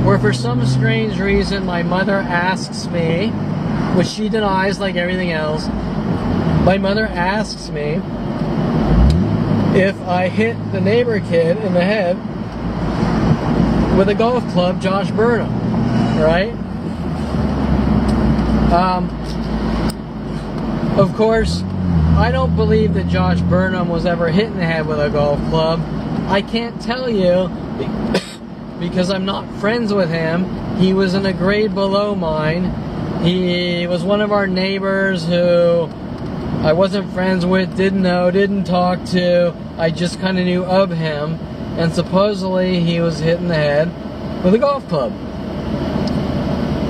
where for some strange reason my mother asks me, which she denies like everything else, my mother asks me if I hit the neighbor kid in the head with a golf club, Josh Burnham, right? Of course, I don't believe that Josh Burnham was ever hit in the head with a golf club. I can't tell you because I'm not friends with him. He was in a grade below mine. He was one of our neighbors who I wasn't friends with, didn't know, didn't talk to. I just kind of knew of him. And supposedly he was hit in the head with a golf club.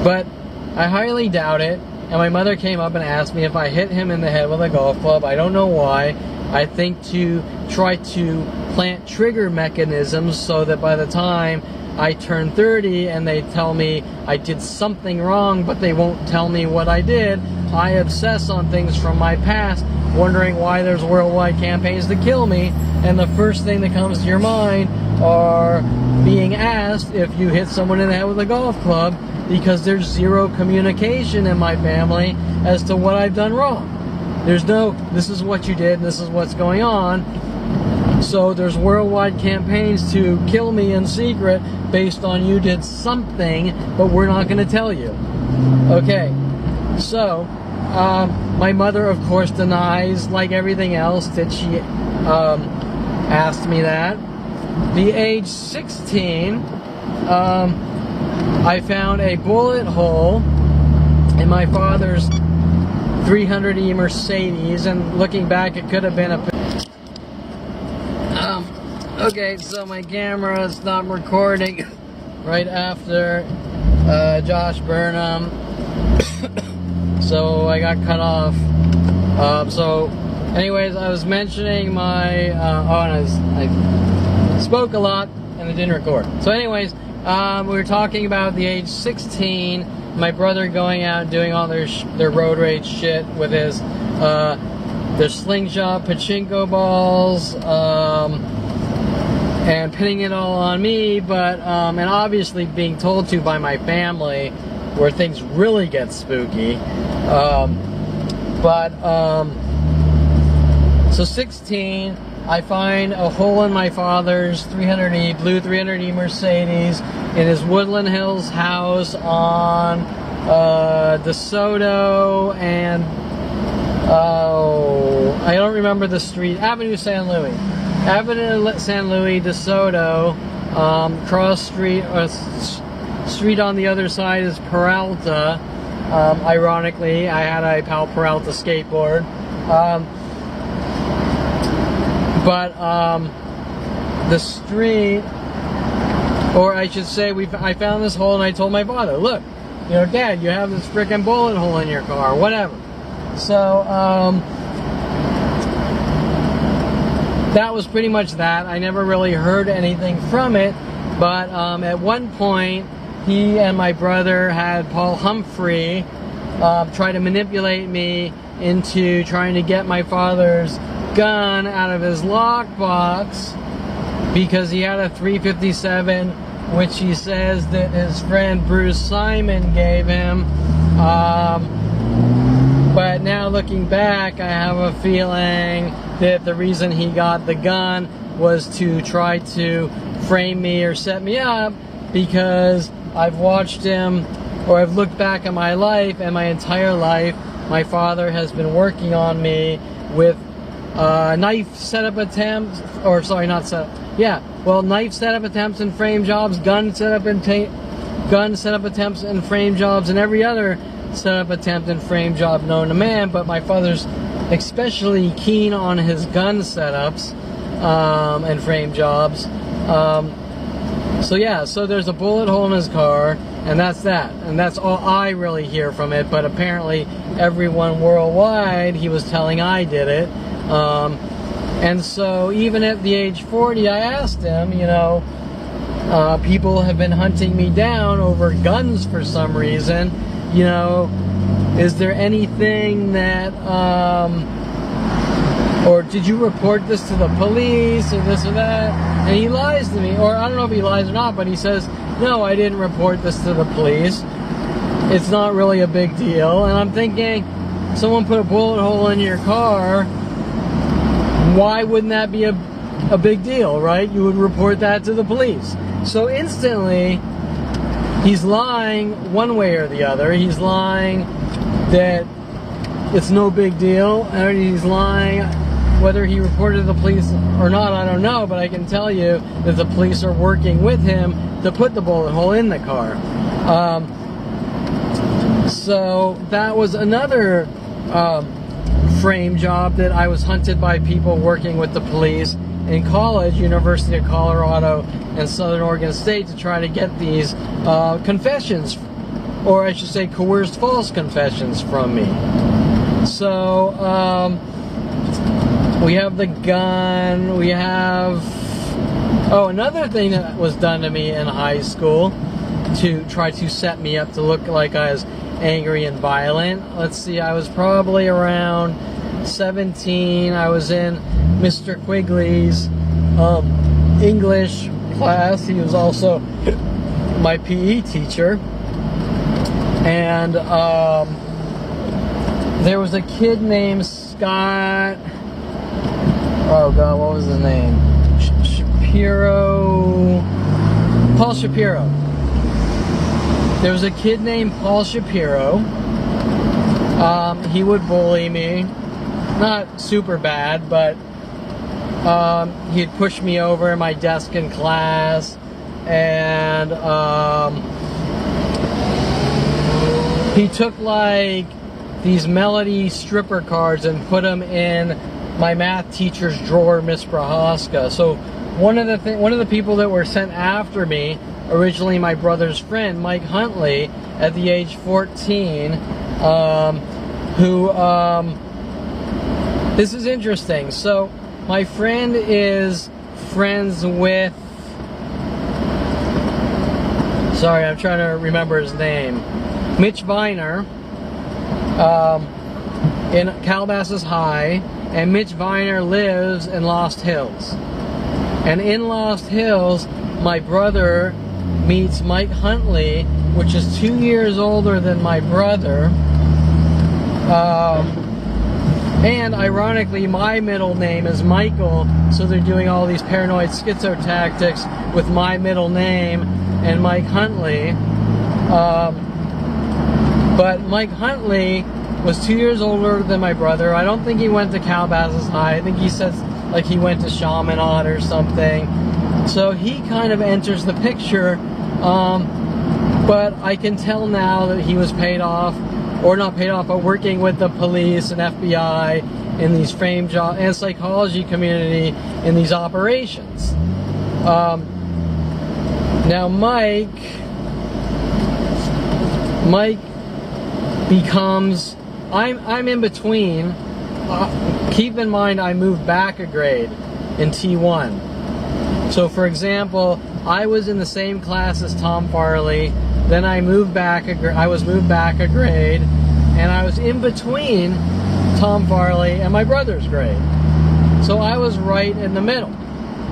But I highly doubt it. And my mother came up and asked me if I hit him in the head with a golf club. I don't know why. I think to try to plant trigger mechanisms so that by the time I turn 30 and they tell me I did something wrong, but they won't tell me what I did, I obsess on things from my past, wondering why there's worldwide campaigns to kill me. And the first thing that comes to your mind are being asked if you hit someone in the head with a golf club, because there's zero communication in my family as to what I've done wrong. There's no, this is what you did and this is what's going on. So there's worldwide campaigns to kill me in secret based on you did something, but we're not going to tell you. Okay, so my mother, of course, denies, like everything else, that she asked me that. The age 16, I found a bullet hole in my father's 300E Mercedes, and looking back, it could have been a... okay, so my camera stopped recording right after Josh Burnham, so I got cut off. So, anyways, I was mentioning my... I spoke a lot, and it didn't record. So anyways... we were talking about the age 16, my brother going out and doing all their road rage shit with his their slingshot pachinko balls, and pinning it all on me, but and obviously being told to by my family, where things really get spooky. So 16, I find a hole in my father's 300E, blue 300E Mercedes in his Woodland Hills house on DeSoto and, I don't remember the street, Avenue San Luis. Avenue San Luis, DeSoto, cross street, street on the other side is Peralta. Ironically, I had a Pal Peralta skateboard. But the street, or I should say, I found this hole and I told my father, look, Dad, you have this freaking bullet hole in your car, whatever. So, that was pretty much that. I never really heard anything from it, but at one point, he and my brother had Paul Humphrey try to manipulate me into trying to get my father's gun out of his lockbox because he had a .357, which he says that his friend Bruce Simon gave him. But now looking back, I have a feeling that the reason he got the gun was to try to frame me or set me up, because I've watched him, or I've looked back at my life, and my entire life my father has been working on me with knife setup attempts, or sorry, not set. Yeah, well, knife setup attempts and frame jobs, gun setup attempts and frame jobs, and every other setup attempt and frame job known to man. But my father's especially keen on his gun setups and frame jobs. So yeah, so there's a bullet hole in his car, and that's that. And that's all I really hear from it. But apparently everyone worldwide, he was telling I did it. And so even at the age 40, I asked him, you know, people have been hunting me down over guns for some reason. You know, is there anything that, or did you report this to the police or this or that? And he lies to me, or I don't know if he lies or not, but he says, no, I didn't report this to the police. It's not really a big deal. And I'm thinking, someone put a bullet hole in your car, why wouldn't that be a big deal, right? You would report that to the police. So instantly, he's lying one way or the other. He's lying that it's no big deal, and he's lying whether he reported to the police or not, I don't know, but I can tell you that the police are working with him to put the bullet hole in the car. So that was another frame job that I was hunted by people working with the police in college, University of Colorado and Southern Oregon State, to try to get these confessions, or I should say coerced false confessions from me. So we have the gun, we have, oh, another thing that was done to me in high school to try to set me up to look like I was angry and violent. Let's see, I was probably around 17. I was in Mr. Quigley's English class. He was also my PE teacher. And there was a kid named Scott. Oh God, what was his name? Paul Shapiro. There was a kid named Paul Shapiro. He would bully me. Not super bad, but he'd push me over my desk in class, and he took like these Melody stripper cards and put them in my math teacher's drawer, Miss Prohaska. So one of the people that were sent after me, originally my brother's friend, Mike Huntley, at the age 14, this is interesting. So my friend is friends with, sorry, I'm trying to remember his name, Mitch Viner, in Calabasas High, and Mitch Viner lives in Lost Hills. And in Lost Hills, my brother meets Mike Huntley, which is 2 years older than my brother. And ironically, my middle name is Michael, so they're doing all these paranoid schizo tactics with my middle name and Mike Huntley. But Mike Huntley was 2 years older than my brother. I don't think he went to Calabasas High. I think he says like he went to Chaminade or something. So he kind of enters the picture. But I can tell now that he was paid off, or not paid off, but working with the police and FBI in these frame job and psychology community in these operations. Now Mike becomes, I'm in between. Keep in mind I moved back a grade in T1. So for example, I was in the same class as Tom Farley, then I moved back I was moved back a grade, and I was in between Tom Farley and my brother's grade. So I was right in the middle.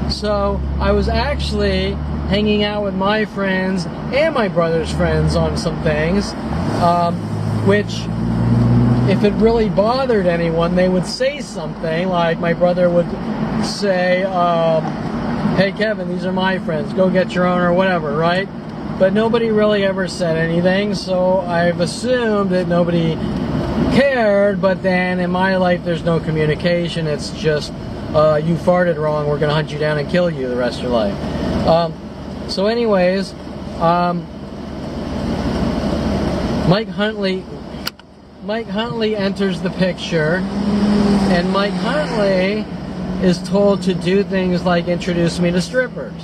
So I was actually hanging out with my friends and my brother's friends on some things, which, if it really bothered anyone, they would say something, like my brother would say, hey Kevin, these are my friends, go get your own, or whatever, right? but nobody really ever said anything, so I've assumed that nobody cared. But then in my life there's no communication. It's just you farted wrong, we're gonna hunt you down and kill you the rest of your life. So anyways, Mike Huntley enters the picture, and Mike Huntley is told to do things like introduce me to strippers.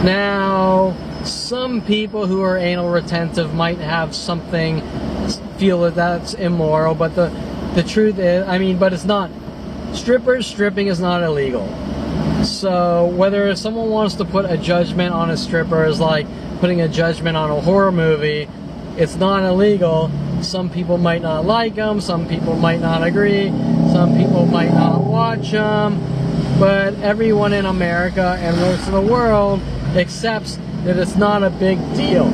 Now, some people who are anal retentive might have something, feel that that's immoral, but the truth is, but it's not. Stripping is not illegal. So whether someone wants to put a judgment on a stripper is like putting a judgment on a horror movie, it's not illegal. Some people might not like them, some people might not agree, some people might not watch them, but everyone in America and most of the world accepts that it's not a big deal.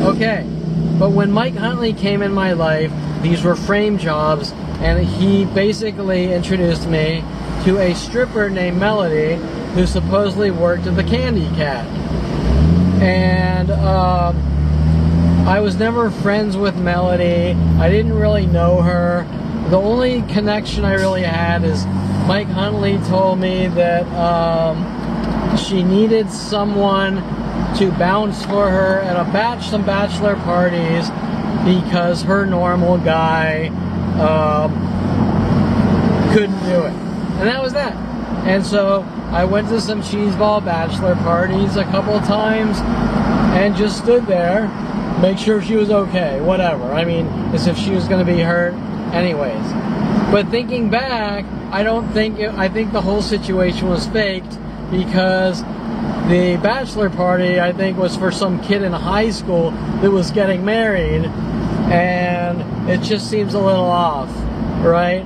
Okay, but when Mike Huntley came in my life, these were frame jobs, and he basically introduced me to a stripper named Melody, who supposedly worked at the Candy Cat. And I was never friends with Melody. I didn't really know her. The only connection I really had is Mike Huntley told me that she needed someone to bounce for her at some bachelor parties because her normal guy couldn't do it. And that was that. And so I went to some cheeseball bachelor parties a couple of times and just stood there, make sure she was okay, whatever. As if she was going to be hurt anyways. But thinking back, I think the whole situation was faked, because the bachelor party, I think, was for some kid in high school that was getting married, and it just seems a little off, right?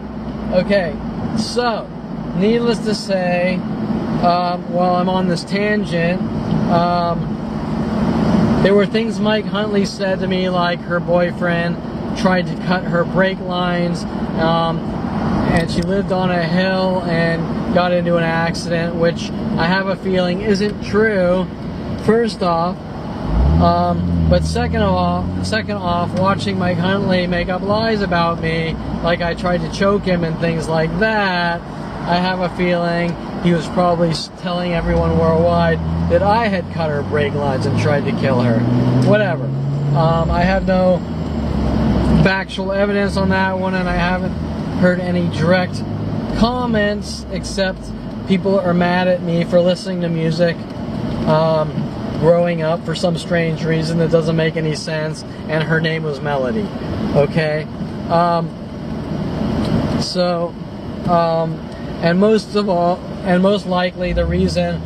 Okay, so needless to say, while I'm on this tangent, there were things Mike Huntley said to me, like her boyfriend tried to cut her brake lines, and she lived on a hill and got into an accident, which I have a feeling isn't true, first off. But second off, watching Mike Huntley make up lies about me, like I tried to choke him and things like that, I have a feeling he was probably telling everyone worldwide that I had cut her brake lines and tried to kill her. Whatever. I have no factual evidence on that one, and I haven't heard any direct comments, except people are mad at me for listening to music growing up for some strange reason that doesn't make any sense, and her name was Melody. Okay? And most likely the reason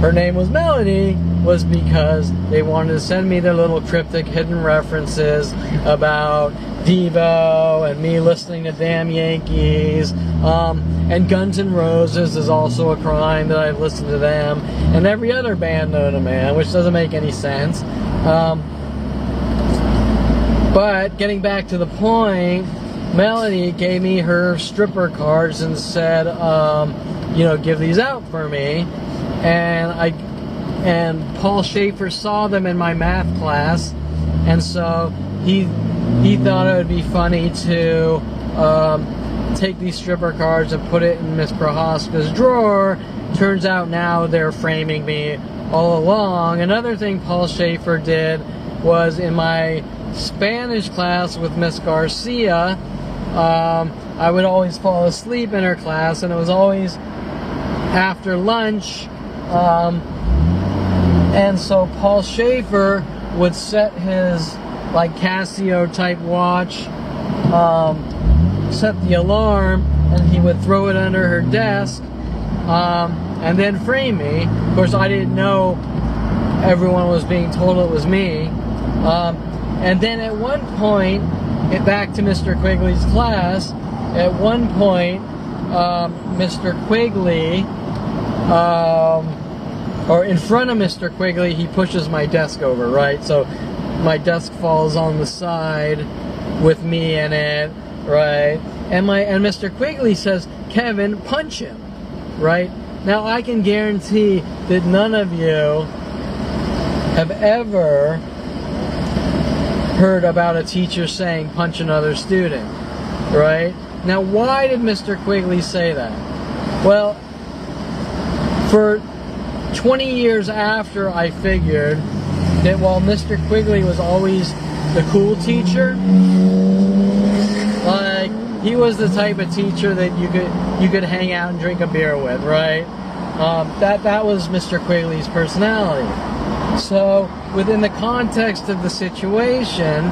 her name was Melody was because they wanted to send me their little cryptic hidden references about Devo and me listening to Damn Yankees, and Guns N' Roses is also a crime that I've listened to them, and every other band known to man, which doesn't make any sense. But getting back to the point, Melody gave me her stripper cards and said, give these out for me. And Paul Schaefer saw them in my math class, and so he thought it would be funny to take these stripper cards and put it in Miss Prohaska's drawer. Turns out now they're framing me all along. Another thing Paul Schaefer did was in my Spanish class with Miss Garcia, I would always fall asleep in her class, and it was always after lunch, and so Paul Schaefer would set his Casio type watch, set the alarm, and he would throw it under her desk, and then frame me. Of course, I didn't know everyone was being told it was me. And then at one point, back to Mr. Quigley's class, at one point, Mr. Quigley, or in front of Mr. Quigley, he pushes my desk over, right? So my desk falls on the side with me in it, right? And Mr. Quigley says, "Kevin, punch him," right? Now I can guarantee that none of you have ever heard about a teacher saying punch another student, right? Now, why did Mr. Quigley say that? Well, for 20 years after, I figured that while Mr. Quigley was always the cool teacher, like, he was the type of teacher that you could hang out and drink a beer with, right? That was Mr. Quigley's personality. So, within the context of the situation,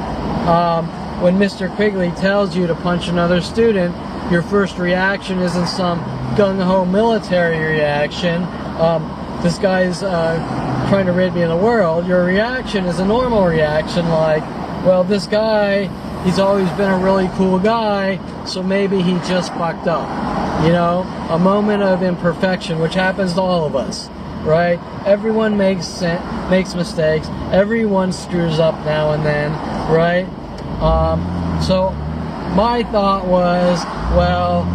when Mr. Quigley tells you to punch another student, your first reaction isn't some gung-ho military reaction. This guy's trying to rid me of the world. Your reaction is a normal reaction, like, well, this guy, he's always been a really cool guy, so maybe he just fucked up. You know, a moment of imperfection, which happens to all of us, right? Everyone makes mistakes. Everyone screws up now and then, right? So my thought was, well,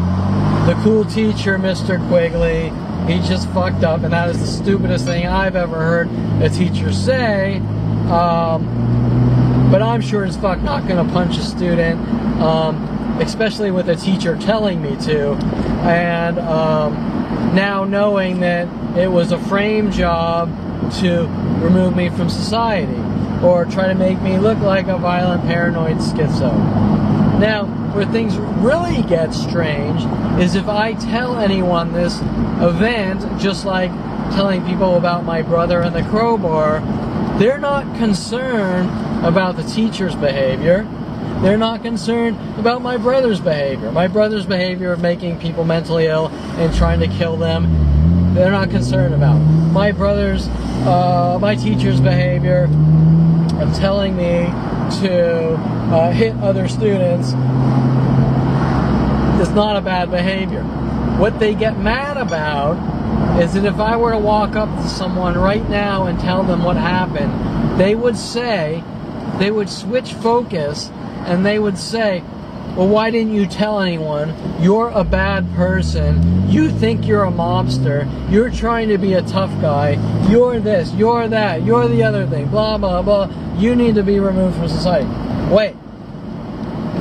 the cool teacher, Mr. Quigley, he just fucked up, and that is the stupidest thing I've ever heard a teacher say. But I'm sure as fuck not gonna punch a student, especially with a teacher telling me to. And now knowing that it was a frame job to remove me from society or try to make me look like a violent paranoid schizo. Now, where things really get strange is if I tell anyone this event, just like telling people about my brother and the crowbar, they're not concerned about the teacher's behavior. They're not concerned about my brother's behavior. My brother's behavior of making people mentally ill and trying to kill them, they're not concerned about. My teacher's behavior of telling me to hit other students is not a bad behavior. What they get mad about is that if I were to walk up to someone right now and tell them what happened, they would switch focus and they would say, well, why didn't you tell anyone? You're a bad person. You think you're a mobster. You're trying to be a tough guy. You're this, you're that, you're the other thing, blah, blah, blah. You need to be removed from society. Wait,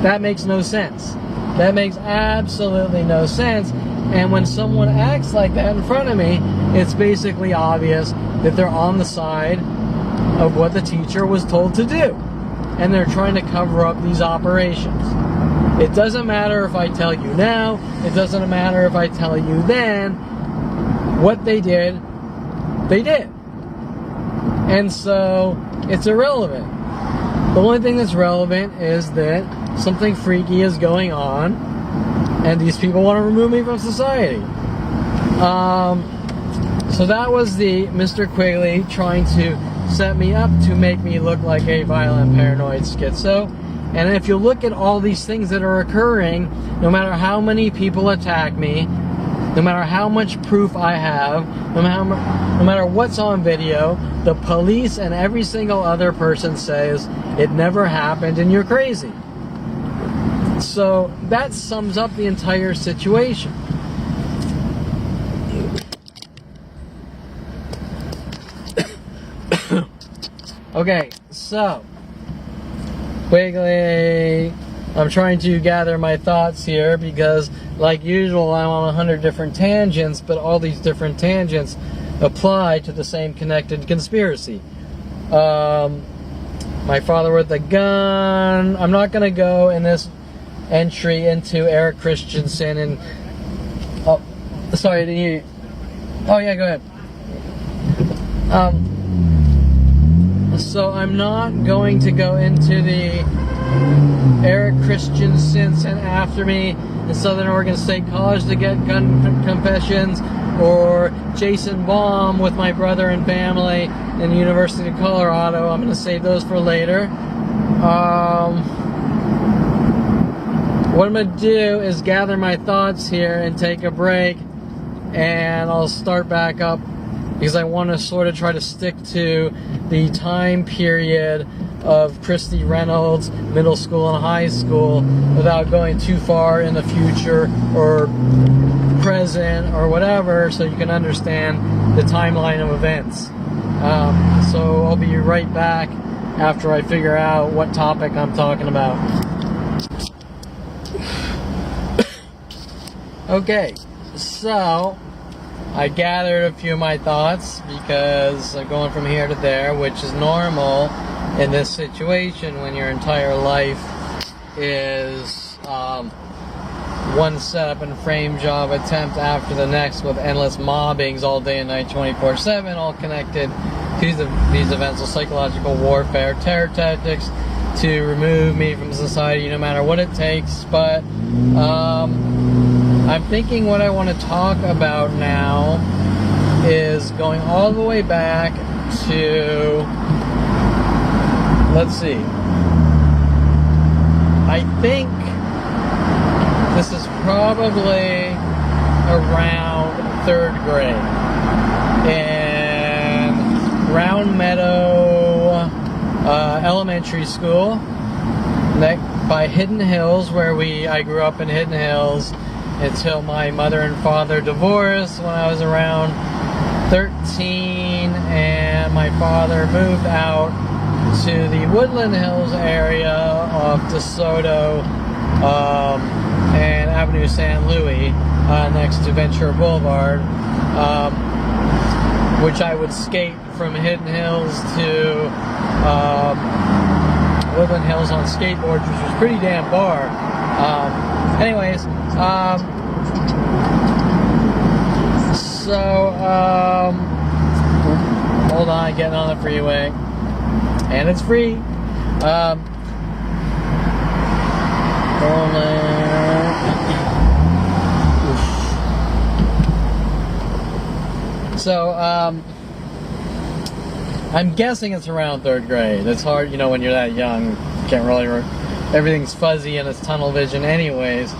that makes no sense. That makes absolutely no sense. And when someone acts like that in front of me, it's basically obvious that they're on the side of what the teacher was told to do. And they're trying to cover up these operations. It doesn't matter if I tell you now. It doesn't matter if I tell you then. What they did, they did. And so, it's irrelevant. The only thing that's relevant is that something freaky is going on, and these people want to remove me from society. So that was the Mr. Quigley trying to set me up to make me look like a violent paranoid schizo. And if you look at all these things that are occurring, no matter how many people attack me, no matter how much proof I have, no matter what's on video, the police and every single other person says it never happened and you're crazy. So that sums up the entire situation. Okay, so Quigley, I'm trying to gather my thoughts here because, like usual, I'm on 100 different tangents, but all these different tangents apply to the same connected conspiracy. My father with a gun. I'm not going to go in this entry into Eric Christensen and... Oh, sorry, did you... Oh, yeah, go ahead. So I'm not going to go into the Eric Christensen sent after me in Southern Oregon State College to get gun confessions, or Jason Baum with my brother and family in the University of Colorado. I'm going to save those for later. What I'm going to do is gather my thoughts here and take a break, and I'll start back up because I want to sort of try to stick to the time period of Christy Reynolds, middle school and high school, without going too far in the future or present or whatever, so you can understand the timeline of events. So I'll be right back after I figure out what topic I'm talking about. Okay, so I gathered a few of my thoughts because I'm going from here to there, which is normal in this situation when your entire life is one setup and frame job attempt after the next with endless mobbings all day and night 24/7, all connected to these events of psychological warfare, terror tactics to remove me from society no matter what it takes. But I'm thinking what I want to talk about now is going all the way back to, let's see, I think this is probably around 3rd grade in Round Meadow Elementary School by Hidden Hills, where I grew up in Hidden Hills until my mother and father divorced when I was around 13, and my father moved out to the Woodland Hills area of DeSoto and Avenue San Luis, next to Ventura Boulevard, which I would skate from Hidden Hills to Woodland Hills on skateboards, which was pretty damn far. Anyways, hold on, getting on the freeway, and it's free. So, I'm guessing it's around 3rd grade. It's hard, when you're that young, you can't really, everything's fuzzy and it's tunnel vision anyways.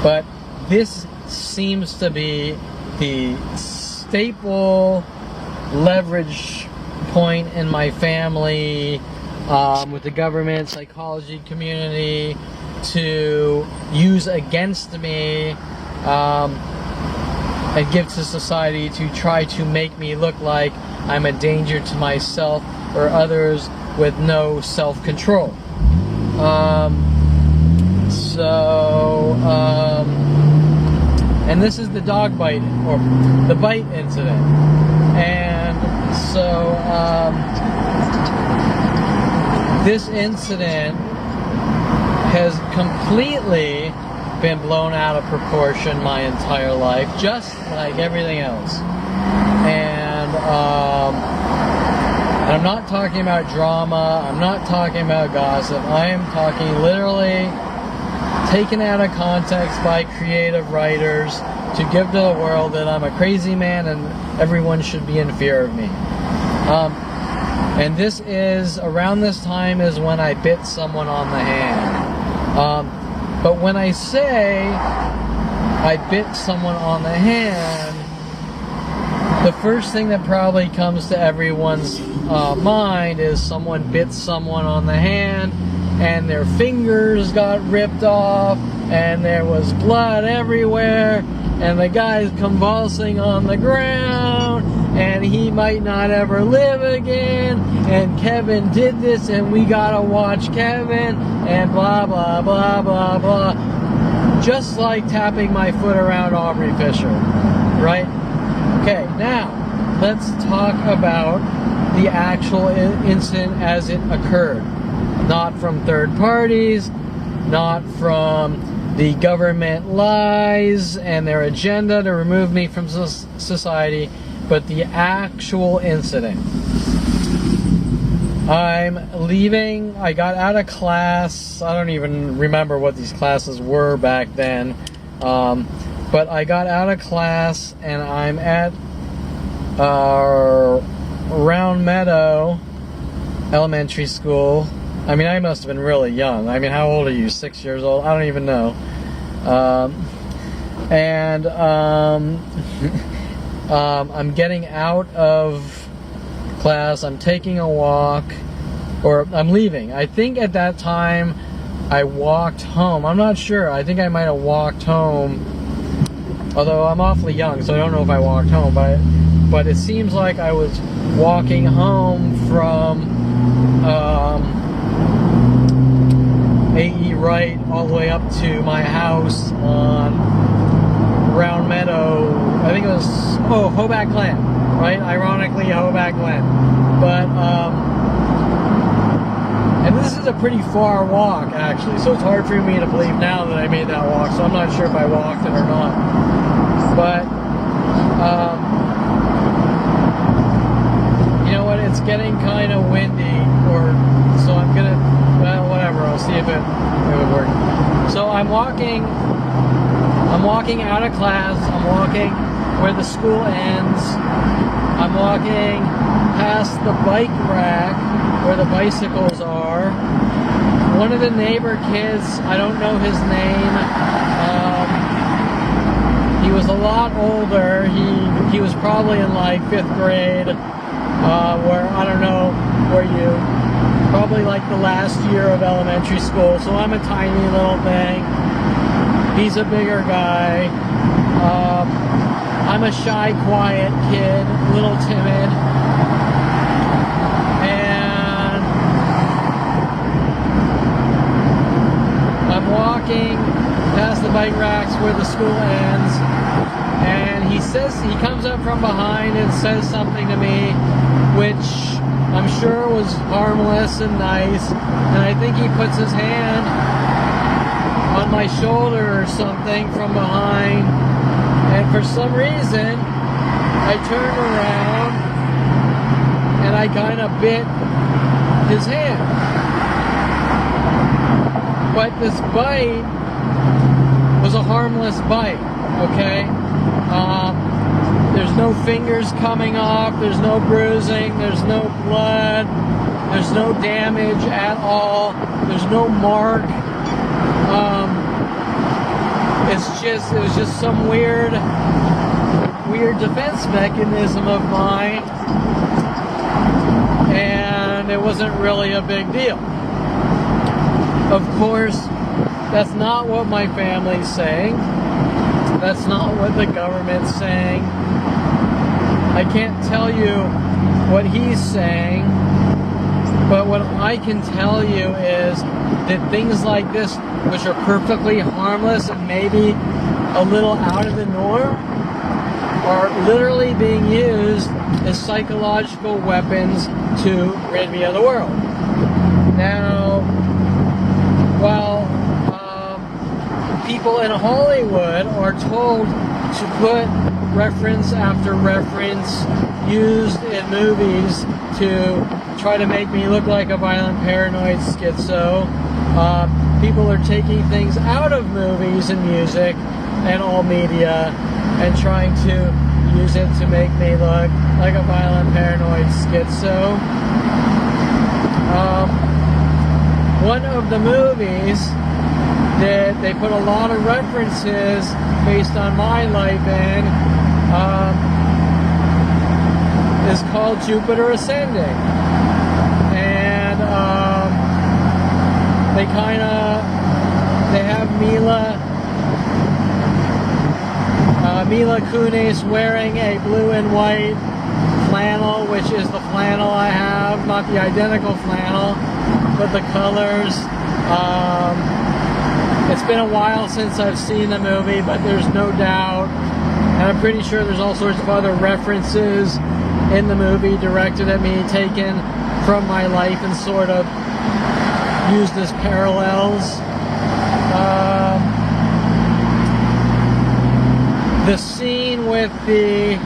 But this seems to be the staple leverage point in my family, with the government, psychology community, to use against me, and give to society to try to make me look like I'm a danger to myself or others with no self-control. And this is the dog bite, or the bite incident. And so, this incident has completely been blown out of proportion my entire life, just like everything else. And I'm not talking about drama, I'm not talking about gossip, I am talking literally taken out of context by creative writers to give to the world that I'm a crazy man and everyone should be in fear of me. And this is, around this time is when I bit someone on the hand. But when I say I bit someone on the hand, the first thing that probably comes to everyone's mind is someone bit someone on the hand and their fingers got ripped off and there was blood everywhere and the guy's convulsing on the ground and he might not ever live again, and Kevin did this and we gotta watch Kevin, and blah blah blah blah blah. Just like tapping my foot around Aubrey Fisher, right? Okay, now let's talk about the actual incident as it occurred. Not from third parties, not from the government lies and their agenda to remove me from society, but the actual incident. I'm leaving. I got out of class. I don't even remember what these classes were back then. But I got out of class and I'm at Round Meadow Elementary School. I mean, I must have been really young. I mean, how old are you? 6 years old? I don't even know. I'm getting out of class. I'm taking a walk, or I'm leaving. I think at that time I walked home. I'm not sure. I think I might have walked home, although I'm awfully young, so I don't know if I walked home. But but it seems like I was walking home from AE Wright all the way up to my house on Round Meadow. I think it was, Hoback Glen, right? Ironically, Hoback Glen. But, and this is a pretty far walk, actually, so it's hard for me to believe now that I made that walk, so I'm not sure if I walked it or not. But, you know what, it's getting kind of windy, so I'm gonna, well, whatever, I'll see if it would work. So I'm walking out of class, I'm walking where the school ends, I'm walking past the bike rack where the bicycles are. One of the neighbor kids, I don't know his name, he was a lot older, he was probably in like 5th grade, where, I don't know, probably like the last year of elementary school, so I'm a tiny little thing. He's a bigger guy. I'm a shy, quiet kid, a little timid. And I'm walking past the bike racks where the school ends, and he comes up from behind and says something to me, which I'm sure was harmless and nice, and I think he puts his hand on my shoulder or something from behind, and for some reason I turned around and I kind of bit his hand. But this bite was a harmless bite, okay? There's no fingers coming off, there's no bruising, there's no blood, there's no damage at all, there's no mark. It was just some weird defense mechanism of mine, and it wasn't really a big deal. Of course, that's not what my family's saying. That's not what the government's saying. I can't tell you what he's saying, but what I can tell you is that things like this, which are perfectly harmless and maybe a little out of the norm, are literally being used as psychological weapons to rid me of the world. Now, while people in Hollywood are told to put reference after reference used in movies to try to make me look like a violent paranoid schizo, people are taking things out of movies and music and all media and trying to use it to make me look like a violent paranoid schizo. One of the movies that they put a lot of references based on my life in is called Jupiter Ascending, and they have Mila Kunis wearing a blue and white flannel, which is the flannel I have, not the identical flannel, but the colors. It's been a while since I've seen the movie, but there's no doubt, and I'm pretty sure there's all sorts of other references in the movie directed at me, taken from my life and sort of used as parallels. The scene with the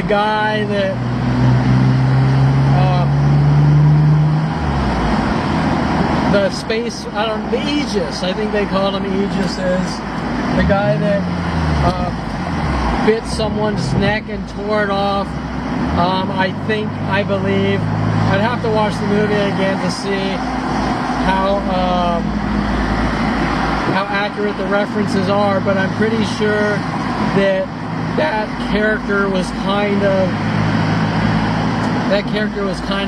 guy that the Aegis, I think they called him Aegises, the guy that bit someone's neck and tore it off. I believe, I'd have to watch the movie again to see how accurate the references are, but I'm pretty sure that character was kind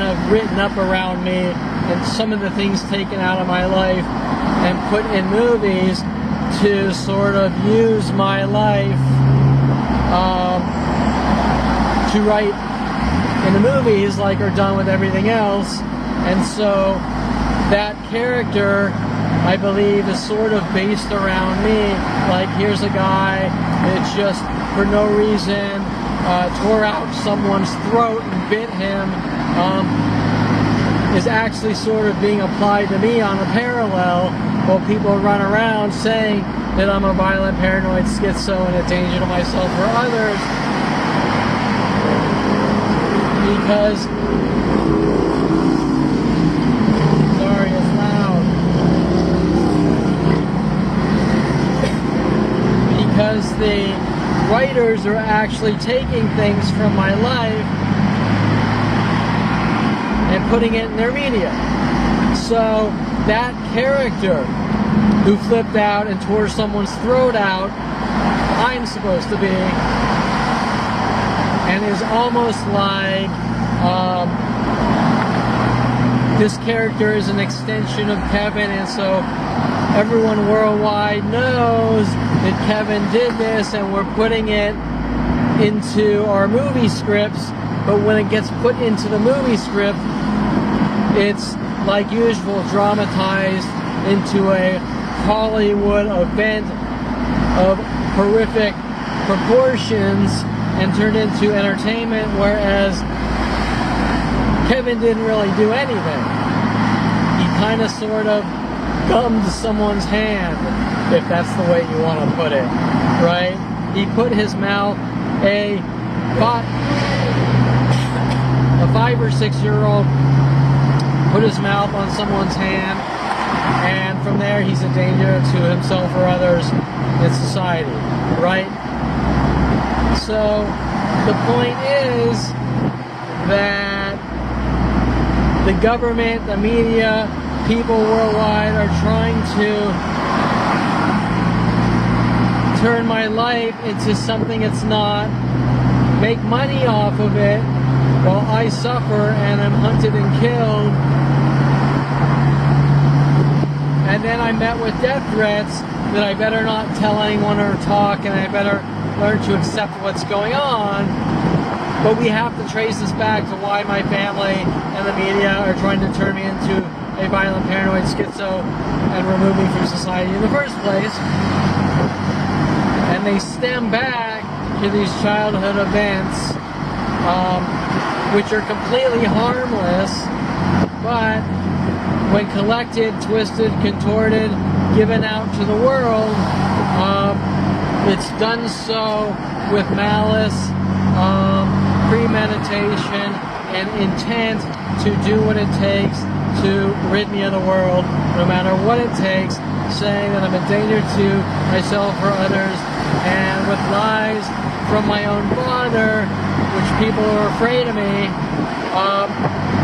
of written up around me, and some of the things taken out of my life and put in movies to sort of use my life to write in the movies like are done with everything else. And so that character, I believe, is sort of based around me. Like, here's a guy that just for no reason tore out someone's throat and bit him, is actually sort of being applied to me on a parallel, while people run around saying that I'm a violent, paranoid schizo and a danger to myself or others, because, sorry, it's loud, because the writers are actually taking things from my life and putting it in their media. So that character who flipped out and tore someone's throat out, I'm supposed to be, and is almost like this character is an extension of Kevin, and so everyone worldwide knows that Kevin did this, and we're putting it into our movie scripts. But when it gets put into the movie script, it's like usual dramatized into a Hollywood event of horrific proportions and turned into entertainment, whereas Kevin didn't really do anything. He kind of sort of gummed someone's hand, if that's the way you want to put it, right? He put his mouth, a 5 or 6 year old put his mouth on someone's hand, and from there he's a danger to himself or others in society, right? So the point is that the government, the media, people worldwide are trying to turn my life into something it's not, make money off of it while I suffer and am hunted and killed. And then I'm met with death threats that I better not tell anyone or talk, and I better learn to accept what's going on. But we have to trace this back to why my family and the media are trying to turn me into a violent, paranoid schizo and remove me from society in the first place. And they stem back to these childhood events, which are completely harmless, but when collected, twisted, contorted, given out to the world, it's done so with malice, premeditation, and intent to do what it takes to rid me of the world, no matter what it takes, saying that I'm a danger to myself or others, and with lies from my own father, which people are afraid of me,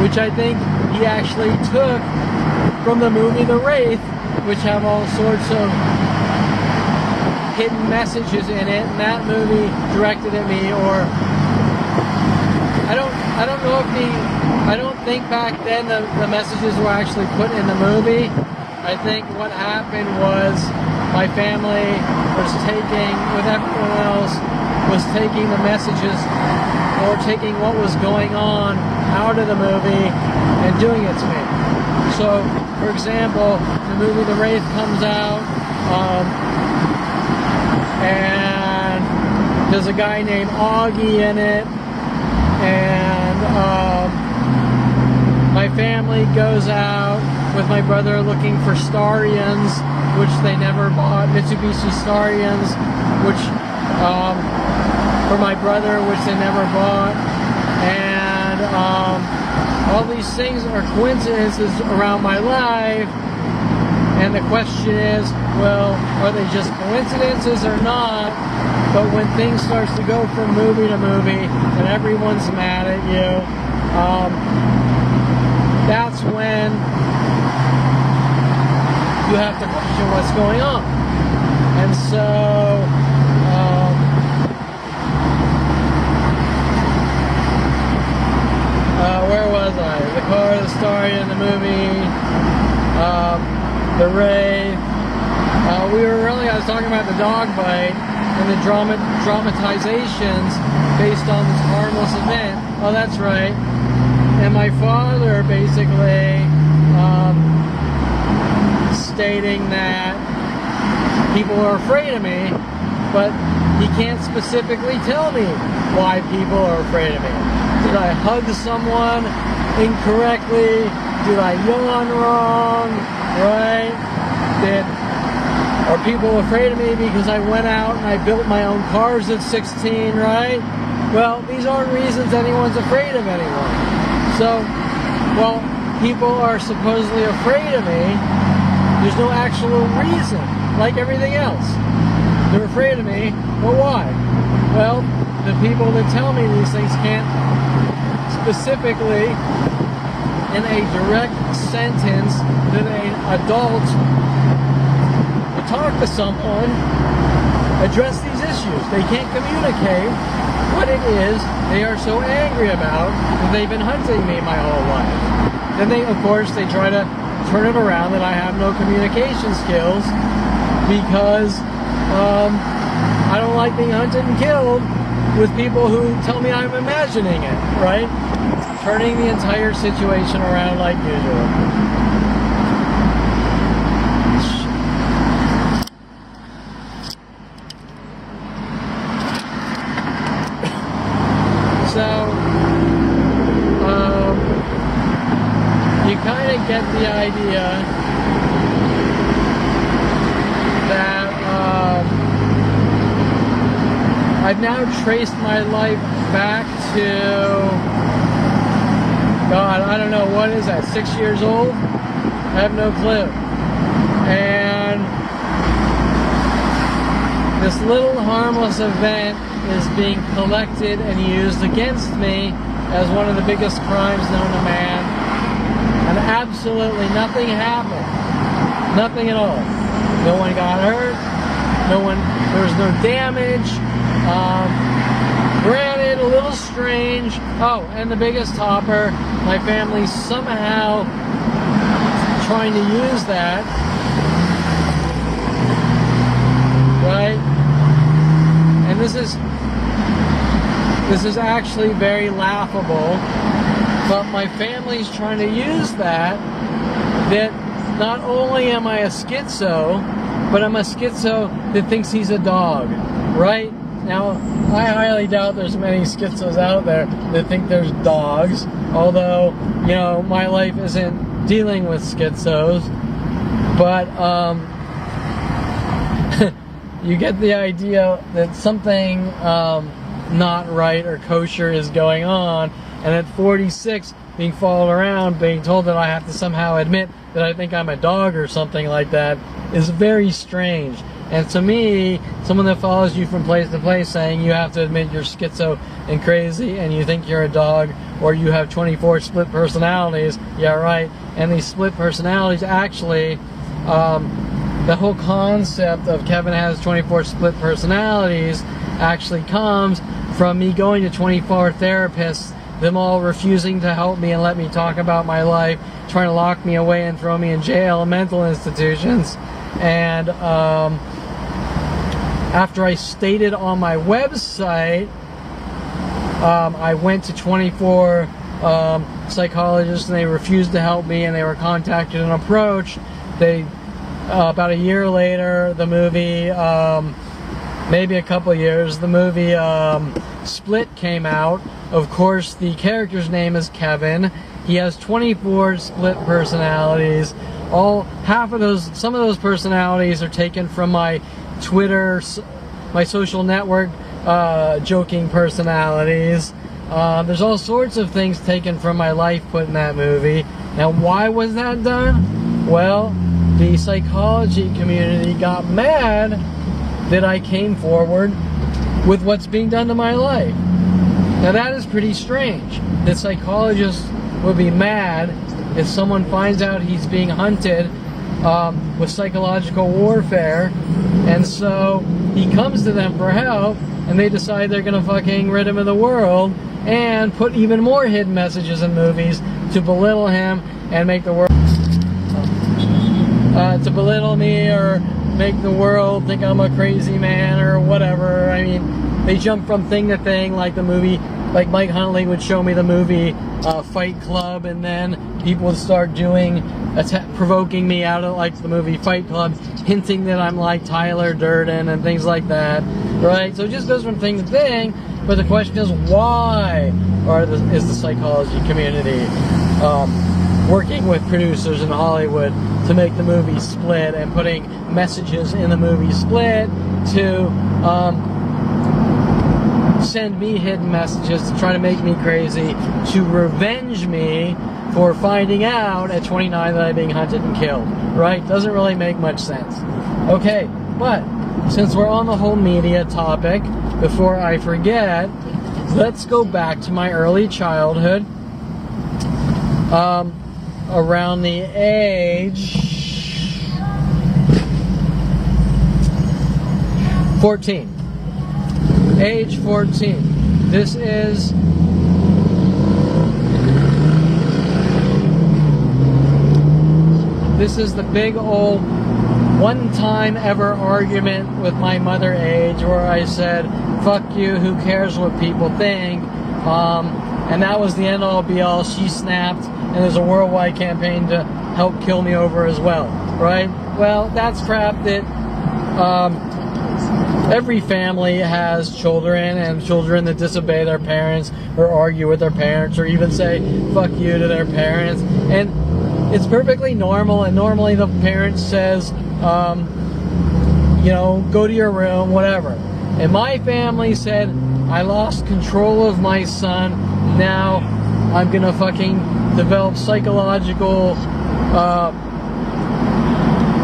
which I think he actually took from the movie The Wraith, which have all sorts of hidden messages in it, and that movie directed at me, or I don't know if I don't think back then the messages were actually put in the movie. I think what happened was my family was taking, with everyone else, was taking the messages or taking what was going on out of the movie and doing it to me. So, for example, the movie The Wraith comes out, and there's a guy named Augie in it, and my family goes out with my brother looking for Starions, which they never bought, Mitsubishi Starions, which for my brother, which they never bought, and all these things are coincidences around my life, and the question is, well, are they just coincidences or not? But when things starts to go from movie to movie, and everyone's mad at you, that's when you have to question what's going on. And so, where was I? The car, the story in the movie, The Wraith, I was talking about the dog bite and the dramatizations based on this harmless event. Oh, that's right. And my father basically stating that people are afraid of me, but he can't specifically tell me why people are afraid of me. Did I hug someone incorrectly? Did I yawn wrong? Right? Are people afraid of me because I went out and I built my own cars at 16, right? Well, these aren't reasons anyone's afraid of anyone. So, well, people are supposedly afraid of me. There's no actual reason, like everything else. They're afraid of me, but why? Well, the people that tell me these things can't specifically, in a direct sentence, that an adult would talk to someone, address these issues. They can't communicate what it is they are so angry about that they've been hunting me my whole life. Then they, of course, they try to turn it around that I have no communication skills because I don't like being hunted and killed with people who tell me I'm imagining it, right? Turning the entire situation around like usual. So, you kind of get the idea that I've now traced my life back to, God, I don't know, what is that, 6 years old? I have no clue. And this little harmless event is being collected and used against me as one of the biggest crimes known to man. And absolutely nothing happened. Nothing at all. No one got hurt. There was no damage. Granted, a little strange. Oh, and the biggest topper, my family somehow trying to use that, right? And this is actually very laughable, but my family's trying to use that not only am I a schizo, but I'm a schizo that thinks he's a dog, right? Now, I highly doubt there's many schizos out there that think there's dogs, although, you know, my life isn't dealing with schizos, but you get the idea that something not right or kosher is going on, and at 46, being followed around, being told that I have to somehow admit that I think I'm a dog or something like that is very strange. And to me, someone that follows you from place to place saying you have to admit you're schizo and crazy and you think you're a dog or you have 24 split personalities, yeah, right. And these split personalities actually, the whole concept of Kevin has 24 split personalities actually comes from me going to 24 therapists, them all refusing to help me and let me talk about my life, trying to lock me away and throw me in jail and mental institutions. And after I stated on my website, I went to 24 psychologists and they refused to help me, and they were contacted and approached. They about a year later, the movie, maybe a couple years, the movie Split came out. Of course, the character's name is Kevin. He has 24 split personalities. Some of those personalities are taken from my Twitter, my social network, joking personalities. There's all sorts of things taken from my life put in that movie. Now, why was that done? Well, the psychology community got mad that I came forward with what's being done to my life. Now, that is pretty strange. That psychologists would be mad if someone finds out he's being hunted with psychological warfare, and so he comes to them for help, and they decide they're gonna fucking rid him of the world and put even more hidden messages in movies to belittle him and make the world to belittle me or make the world think I'm a crazy man or whatever. I mean, they jump from thing to thing, like the movie, like Mike Huntley would show me the movie Fight Club, and then people would start doing, provoking me out of like the movie Fight Club, hinting that I'm like Tyler Durden and things like that, right? So it just goes from thing to thing, but the question is, why is the psychology community working with producers in Hollywood to make the movie Split and putting messages in the movie Split to send me hidden messages to try to make me crazy, to revenge me for finding out at 29 that I'm being hunted and killed, right? Doesn't really make much sense. Okay, but since we're on the whole media topic, before I forget, let's go back to my early childhood. Around the age 14. Age 14. This is the big old one time ever argument with my mother age where I said, fuck you, who cares what people think, and that was the end all be all. She snapped, and there's a worldwide campaign to help kill me over as well, right? Well, that's crap that every family has children, and children that disobey their parents or argue with their parents or even say fuck you to their parents, and it's perfectly normal. And normally the parent says, you know, go to your room, whatever. And my family said, I lost control of my son, now I'm gonna fucking develop psychological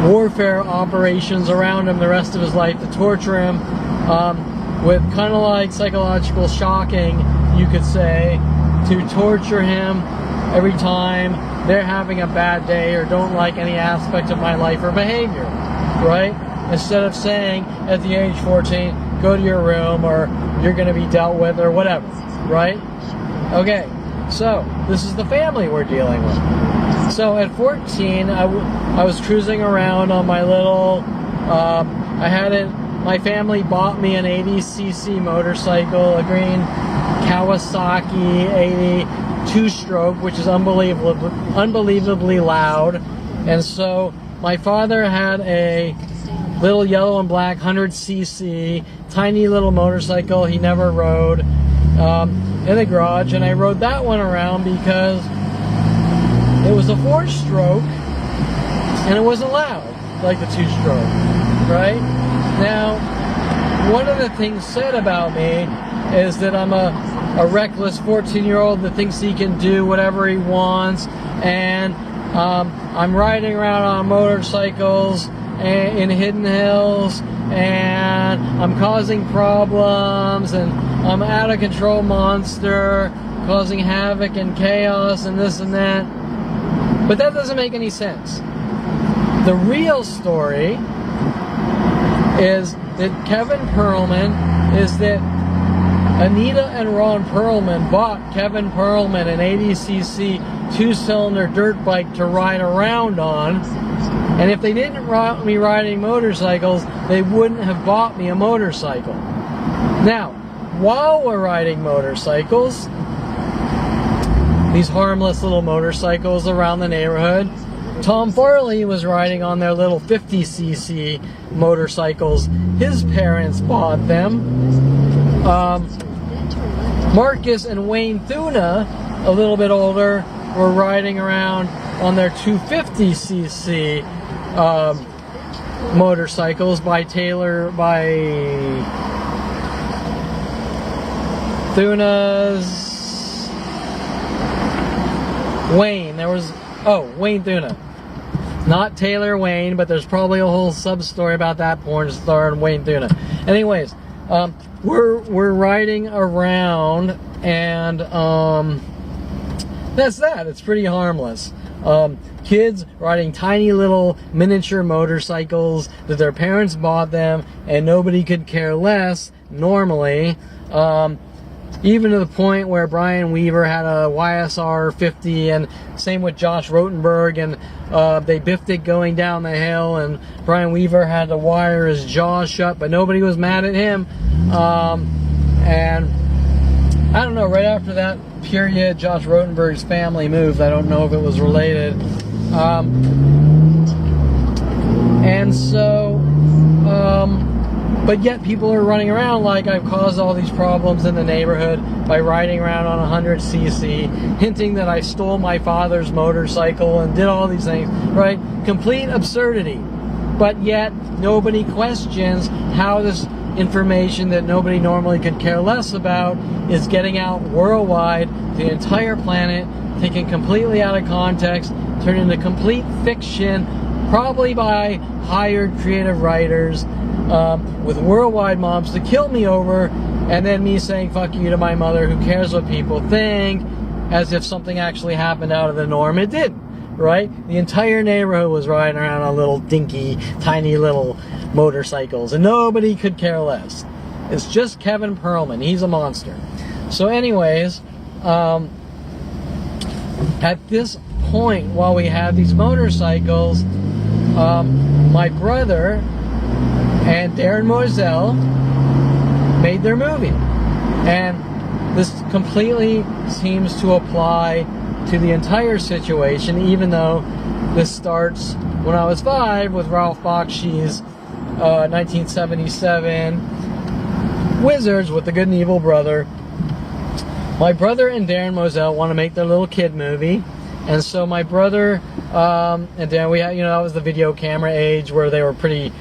warfare operations around him the rest of his life to torture him with kind of like psychological shocking, you could say, to torture him every time they're having a bad day or don't like any aspect of my life or behavior, right? Instead of saying at the age 14, go to your room or you're going to be dealt with or whatever, right? Okay, so this is the family we're dealing with. So at 14, I was cruising around on my little, my family bought me an 80cc motorcycle, a green Kawasaki 80 two-stroke, which is unbelievably loud. And so my father had a little yellow and black 100cc tiny little motorcycle he never rode in the garage, and I rode that one around because it was a 4-stroke and it wasn't loud like the 2-stroke, right? Now, one of the things said about me is that I'm a reckless 14-year-old that thinks he can do whatever he wants, and I'm riding around on motorcycles in hidden hills, and I'm causing problems, and I'm an out of control monster causing havoc and chaos and this and that. But that doesn't make any sense. The real story is that Kevin Perlman is that Anita and Ron Perlman bought Kevin Perlman an 80cc 2-cylinder dirt bike to ride around on, and if they didn't want me riding motorcycles, they wouldn't have bought me a motorcycle. Now, while we're riding motorcycles, these harmless little motorcycles around the neighborhood, Tom Farley was riding on their little 50cc motorcycles. His parents bought them. Marcus and Wayne Thuna, a little bit older, were riding around on their 250cc motorcycles by Thuna's Wayne. Wayne Thuna. Not Taylor Wayne, but there's probably a whole sub-story about that porn star and Wayne Thuna. Anyways, we're riding around, and that's that. It's pretty harmless. Kids riding tiny little miniature motorcycles that their parents bought them, and nobody could care less normally. even to the point where Brian Weaver had a YSR 50, and same with Josh Rotenberg, and they biffed it going down the hill, and Brian Weaver had to wire his jaw shut, but nobody was mad at him. And I don't know, right after that period, Josh Rotenberg's family moved. I don't know if it was related. And so, but yet people are running around like I've caused all these problems in the neighborhood by riding around on 100cc, hinting that I stole my father's motorcycle and did all these things, right? Complete absurdity. But yet nobody questions how this information that nobody normally could care less about is getting out worldwide, the entire planet, taken completely out of context, turned into complete fiction, probably by hired creative writers, with worldwide mobs to kill me over, and then me saying fuck you to my mother, who cares what people think, as if something actually happened out of the norm. It didn't, right? The entire neighborhood was riding around on little dinky, tiny little motorcycles, and nobody could care less. It's just Kevin Perlman. He's a monster. So anyways, at this point, while we had these motorcycles, my brother and Darren Moselle made their movie. And this completely seems to apply to the entire situation, even though this starts when I was 5 with Ralph Bakshi's 1977 Wizards with the Good and Evil Brother. My brother and Darren Moselle want to make their little kid movie, and so my brother and Darren, we had, that was the video camera age where they were pretty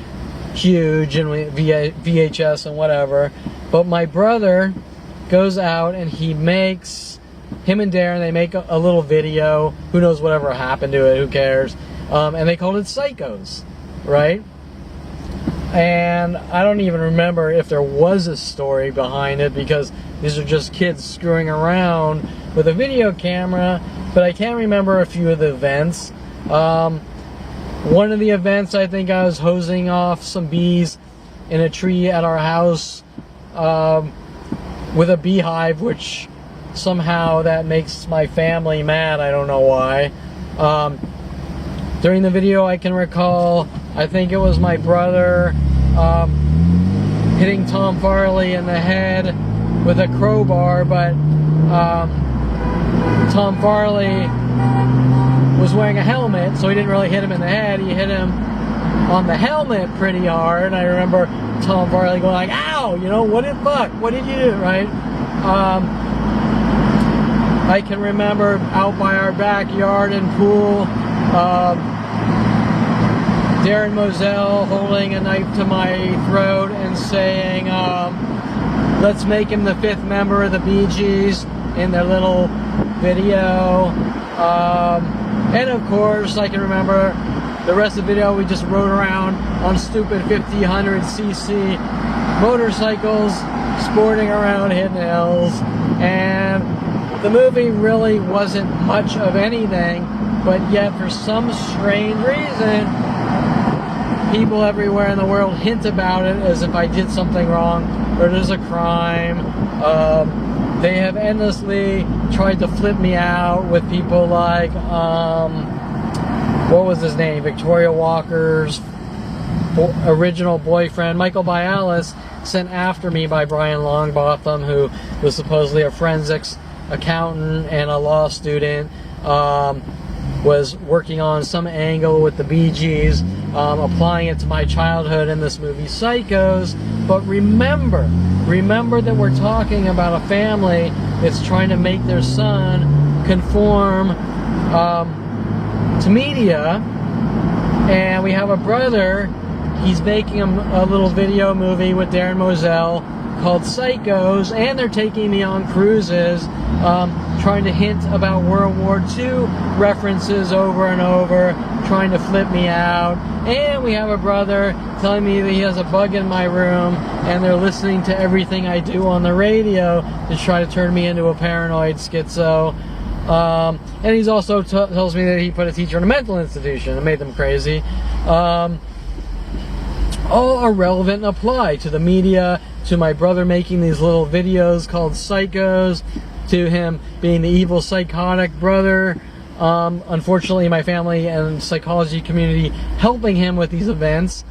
huge, and VHS and whatever. But my brother goes out and him and Darren, they make a little video. Who knows whatever happened to it, who cares? And they called it Psychos, right? And I don't even remember if there was a story behind it, because these are just kids screwing around with a video camera, but I can't remember a few of the events. One of the events, I think I was hosing off some bees in a tree at our house with a beehive, which somehow that makes my family mad. I don't know why. During the video, I can recall, I think it was my brother hitting Tom Farley in the head with a crowbar, but Tom Farley was wearing a helmet, so he didn't really hit him in the head. He hit him on the helmet pretty hard. And I remember Tom Farley going like, ow, what did you do, right? I can remember out by our backyard and pool, Darren Moselle holding a knife to my throat and saying, let's make him the 5th member of the Bee Gees in their little video. And of course, I can remember the rest of the video, we just rode around on stupid 100cc motorcycles, sporting around Hidden Hills, and the movie really wasn't much of anything, but yet for some strange reason, people everywhere in the world hint about it as if I did something wrong or there's a crime. They have endlessly tried to flip me out with people like, what was his name? Victoria Walker's original boyfriend, Michael Bialis, sent after me by Brian Longbotham, who was supposedly a forensics accountant and a law student, was working on some angle with the Bee Gees, applying it to my childhood in this movie Psychos. But remember that we're talking about a family that's trying to make their son conform to media, and we have a brother, he's making a little video movie with Darren Moselle called Psychos, and they're taking me on cruises, trying to hint about World War II references over and over, trying to flip me out. And we have a brother telling me that he has a bug in my room, and they're listening to everything I do on the radio to try to turn me into a paranoid schizo. And he's also tells me that he put a teacher in a mental institution and made them crazy. all are relevant and apply to the media, to my brother making these little videos called Psychos, to him being the evil psychotic brother. Unfortunately, my family and psychology community helping him with these events.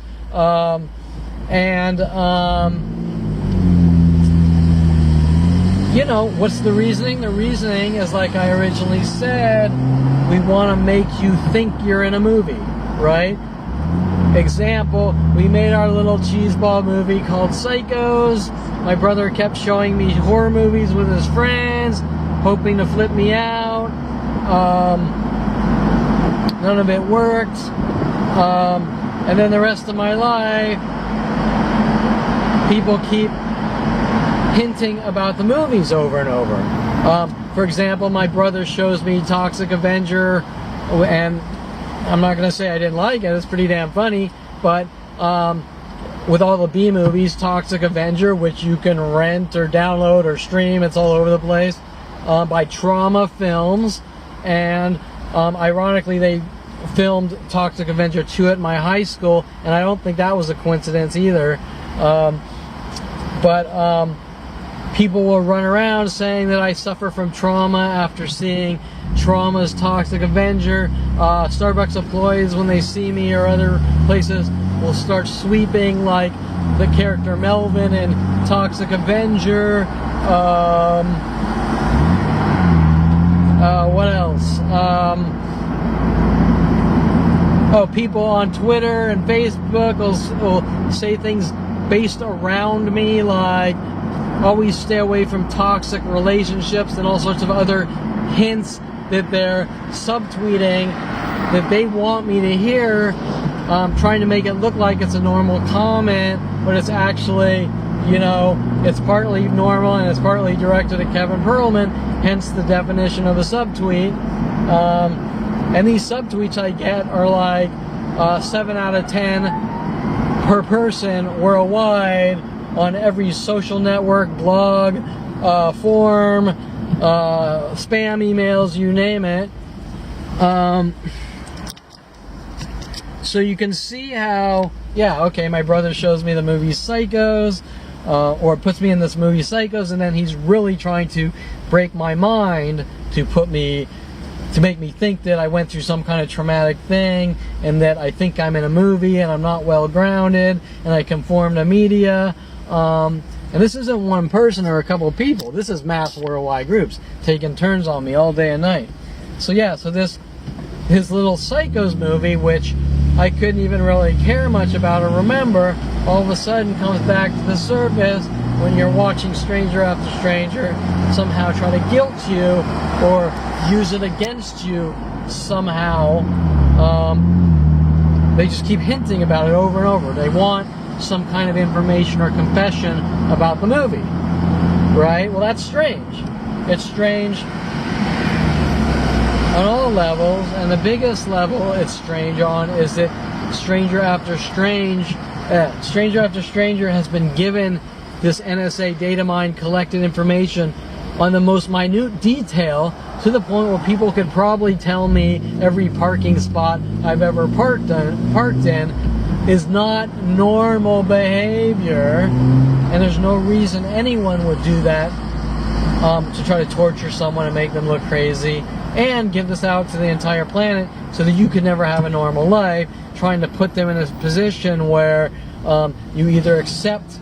You know, what's the reasoning? The reasoning is, like I originally said, we want to make you think you're in a movie, right? Example, we made our little cheeseball movie called Psychos. My brother kept showing me horror movies with his friends, hoping to flip me out. None of it worked. And then the rest of my life, people keep hinting about the movies over and over. For example, my brother shows me Toxic Avenger, and I'm not going to say I didn't like it, it's pretty damn funny, but with all the B movies, Toxic Avenger, which you can rent or download or stream, it's all over the place, by Trauma Films, and ironically they filmed Toxic Avenger 2 at my high school, and I don't think that was a coincidence either. People will run around saying that I suffer from trauma after seeing Trauma's Toxic Avenger. Starbucks employees, when they see me or other places, will start sweeping like the character Melvin in Toxic Avenger. What else? People on Twitter and Facebook will say things based around me, like always stay away from toxic relationships, and all sorts of other hints that they're subtweeting that they want me to hear, trying to make it look like it's a normal comment, but it's actually, you know, it's partly normal and it's partly directed at Kevin Perlman, hence the definition of a subtweet. And these subtweets I get are like 7 out of 10 per person worldwide on every social network, blog, forum, spam emails, you name it. So you can see how, yeah, okay, my brother shows me the movie Psychos, or puts me in this movie Psychos, and then he's really trying to break my mind to make me think that I went through some kind of traumatic thing, and that I think I'm in a movie and I'm not well grounded and I conform to media. And this isn't one person or a couple of people. This is mass worldwide groups taking turns on me all day and night. So yeah, so his little Psychos movie, which I couldn't even really care much about or remember, all of a sudden comes back to the surface when you're watching Stranger After Stranger somehow try to guilt you or use it against you somehow. They just keep hinting about it over and over. They want some kind of information or confession about the movie, right? Well, that's strange. It's strange on all levels, and the biggest level it's strange on is that Stranger After Stranger has been given this NSA data mine collected information on the most minute detail, to the point where people could probably tell me every parking spot I've ever parked in is not normal behavior, and there's no reason anyone would do that to try to torture someone and make them look crazy, and give this out to the entire planet so that you could never have a normal life, trying to put them in a position where you either accept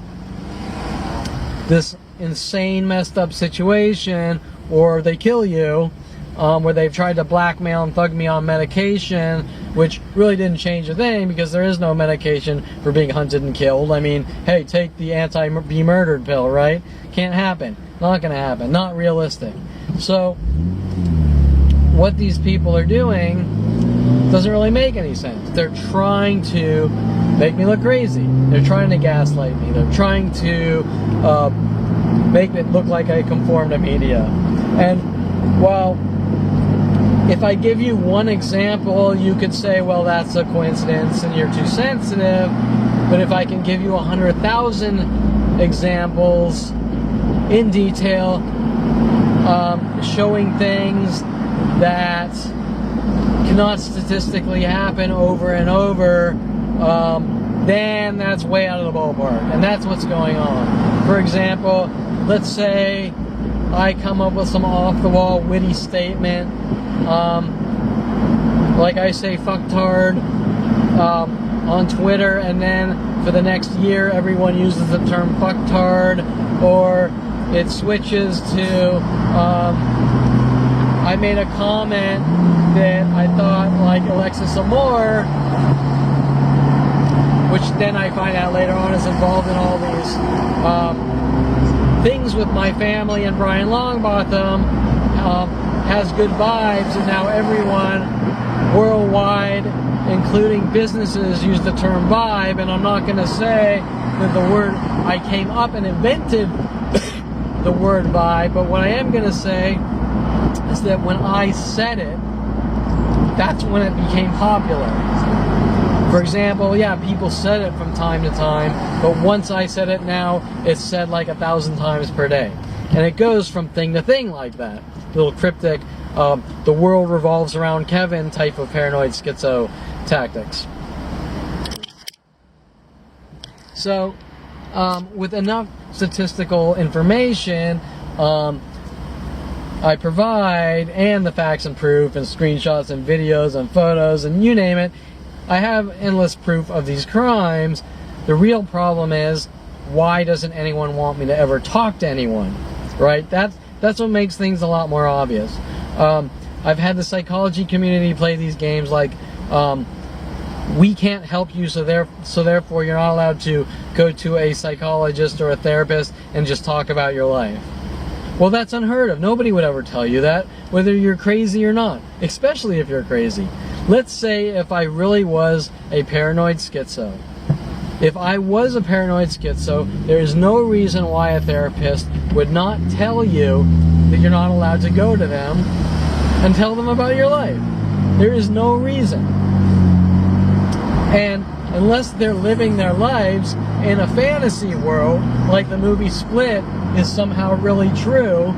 this insane, messed up situation, or they kill you, where they've tried to blackmail and thug me on medication, which really didn't change a thing, because there is no medication for being hunted and killed. I mean, hey, take the anti-be murdered pill, right? Can't happen. Not gonna happen. Not realistic. So what these people are doing doesn't really make any sense. They're trying to make me look crazy. They're trying to gaslight me. They're trying to make it look like I conform to media. And, well, if I give you one example, you could say, well, that's a coincidence and you're too sensitive. But if I can give you 100,000 examples in detail, showing things that cannot statistically happen over and over, then that's way out of the ballpark. And that's what's going on. For example, let's say I come up with some off-the-wall witty statement, like I say fucktard on Twitter, and then for the next year everyone uses the term fucktard, or it switches to I made a comment that I thought like Alexis Amore, which then I find out later on is involved in all these things with my family and Brian Longbottom, has good vibes, and now everyone worldwide, including businesses, use the term vibe. And I'm not going to say that the word, I came up and invented the word vibe, but what I am going to say is that when I said it, that's when it became popular. For example, yeah, people said it from time to time, but once I said it, now it's said like 1,000 times per day. And it goes from thing to thing like that. Little cryptic, the world revolves around Kevin type of paranoid schizo tactics. So, with enough statistical information, I provide, and the facts and proof, and screenshots and videos and photos and you name it, I have endless proof of these crimes. The real problem is, why doesn't anyone want me to ever talk to anyone? Right? That's what makes things a lot more obvious. I've had the psychology community play these games like, we can't help you, so therefore you're not allowed to go to a psychologist or a therapist and just talk about your life. Well, that's unheard of. Nobody would ever tell you that, whether you're crazy or not, especially if you're crazy. Let's say if I really was a paranoid schizo. If I was a paranoid schizo, there is no reason why a therapist would not tell you that you're not allowed to go to them and tell them about your life. There is no reason. And unless they're living their lives in a fantasy world, like the movie Split is somehow really true,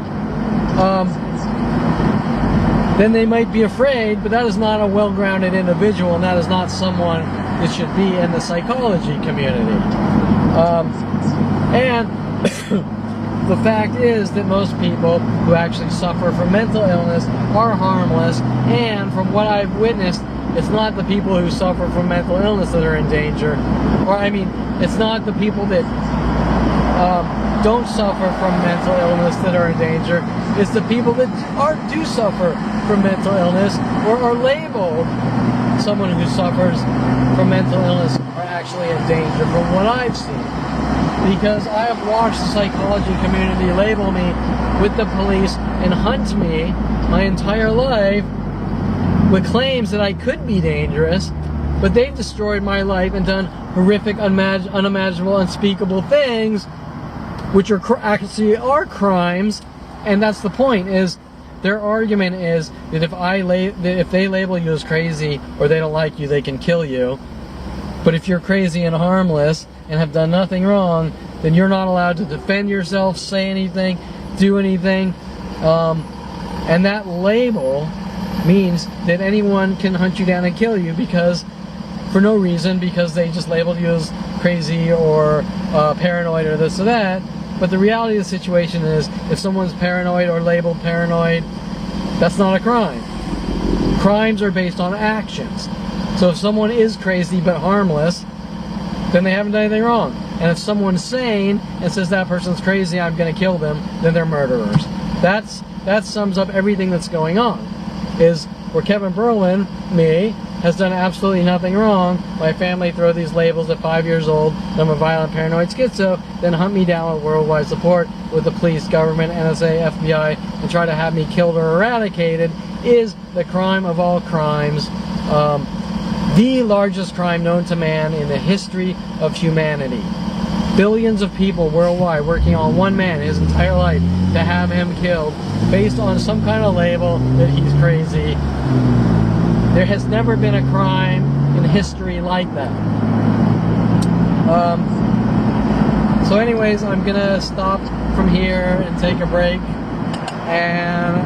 then they might be afraid, but that is not a well-grounded individual, and that is not someone that should be in the psychology community. And the fact is that most people who actually suffer from mental illness are harmless, and from what I've witnessed, it's not the people who suffer from mental illness that are in danger. Or, I mean, it's not the people that don't suffer from mental illness that are in danger. It's the people that do suffer from mental illness or are labeled someone who suffers from mental illness are actually in danger, from what I've seen. Because I have watched the psychology community label me with the police and hunt me my entire life with claims that I could be dangerous, but they've destroyed my life and done horrific, unimaginable, unspeakable things, which are actually are crimes. And that's the point, is their argument is that if they label you as crazy or they don't like you, they can kill you. But if you're crazy and harmless and have done nothing wrong, then you're not allowed to defend yourself, say anything, do anything. And that label means that anyone can hunt you down and kill you because, for no reason, because they just labeled you as crazy or paranoid or this or that. But the reality of the situation is, if someone's paranoid or labeled paranoid, that's not a crime. Crimes are based on actions. So if someone is crazy but harmless, then they haven't done anything wrong. And if someone's sane and says that person's crazy, I'm going to kill them, then they're murderers. That sums up everything that's going on. Is where Kevin Berlin, me, has done absolutely nothing wrong. My family throw these labels at 5 years old, I'm a violent paranoid schizo, then hunt me down with worldwide support with the police, government, NSA, FBI, and try to have me killed or eradicated, is the crime of all crimes. The largest crime known to man in the history of humanity. Billions of people worldwide working on one man his entire life to have him killed based on some kind of label that he's crazy. There has never been a crime in history like that. So anyways, I'm gonna stop from here and take a break, and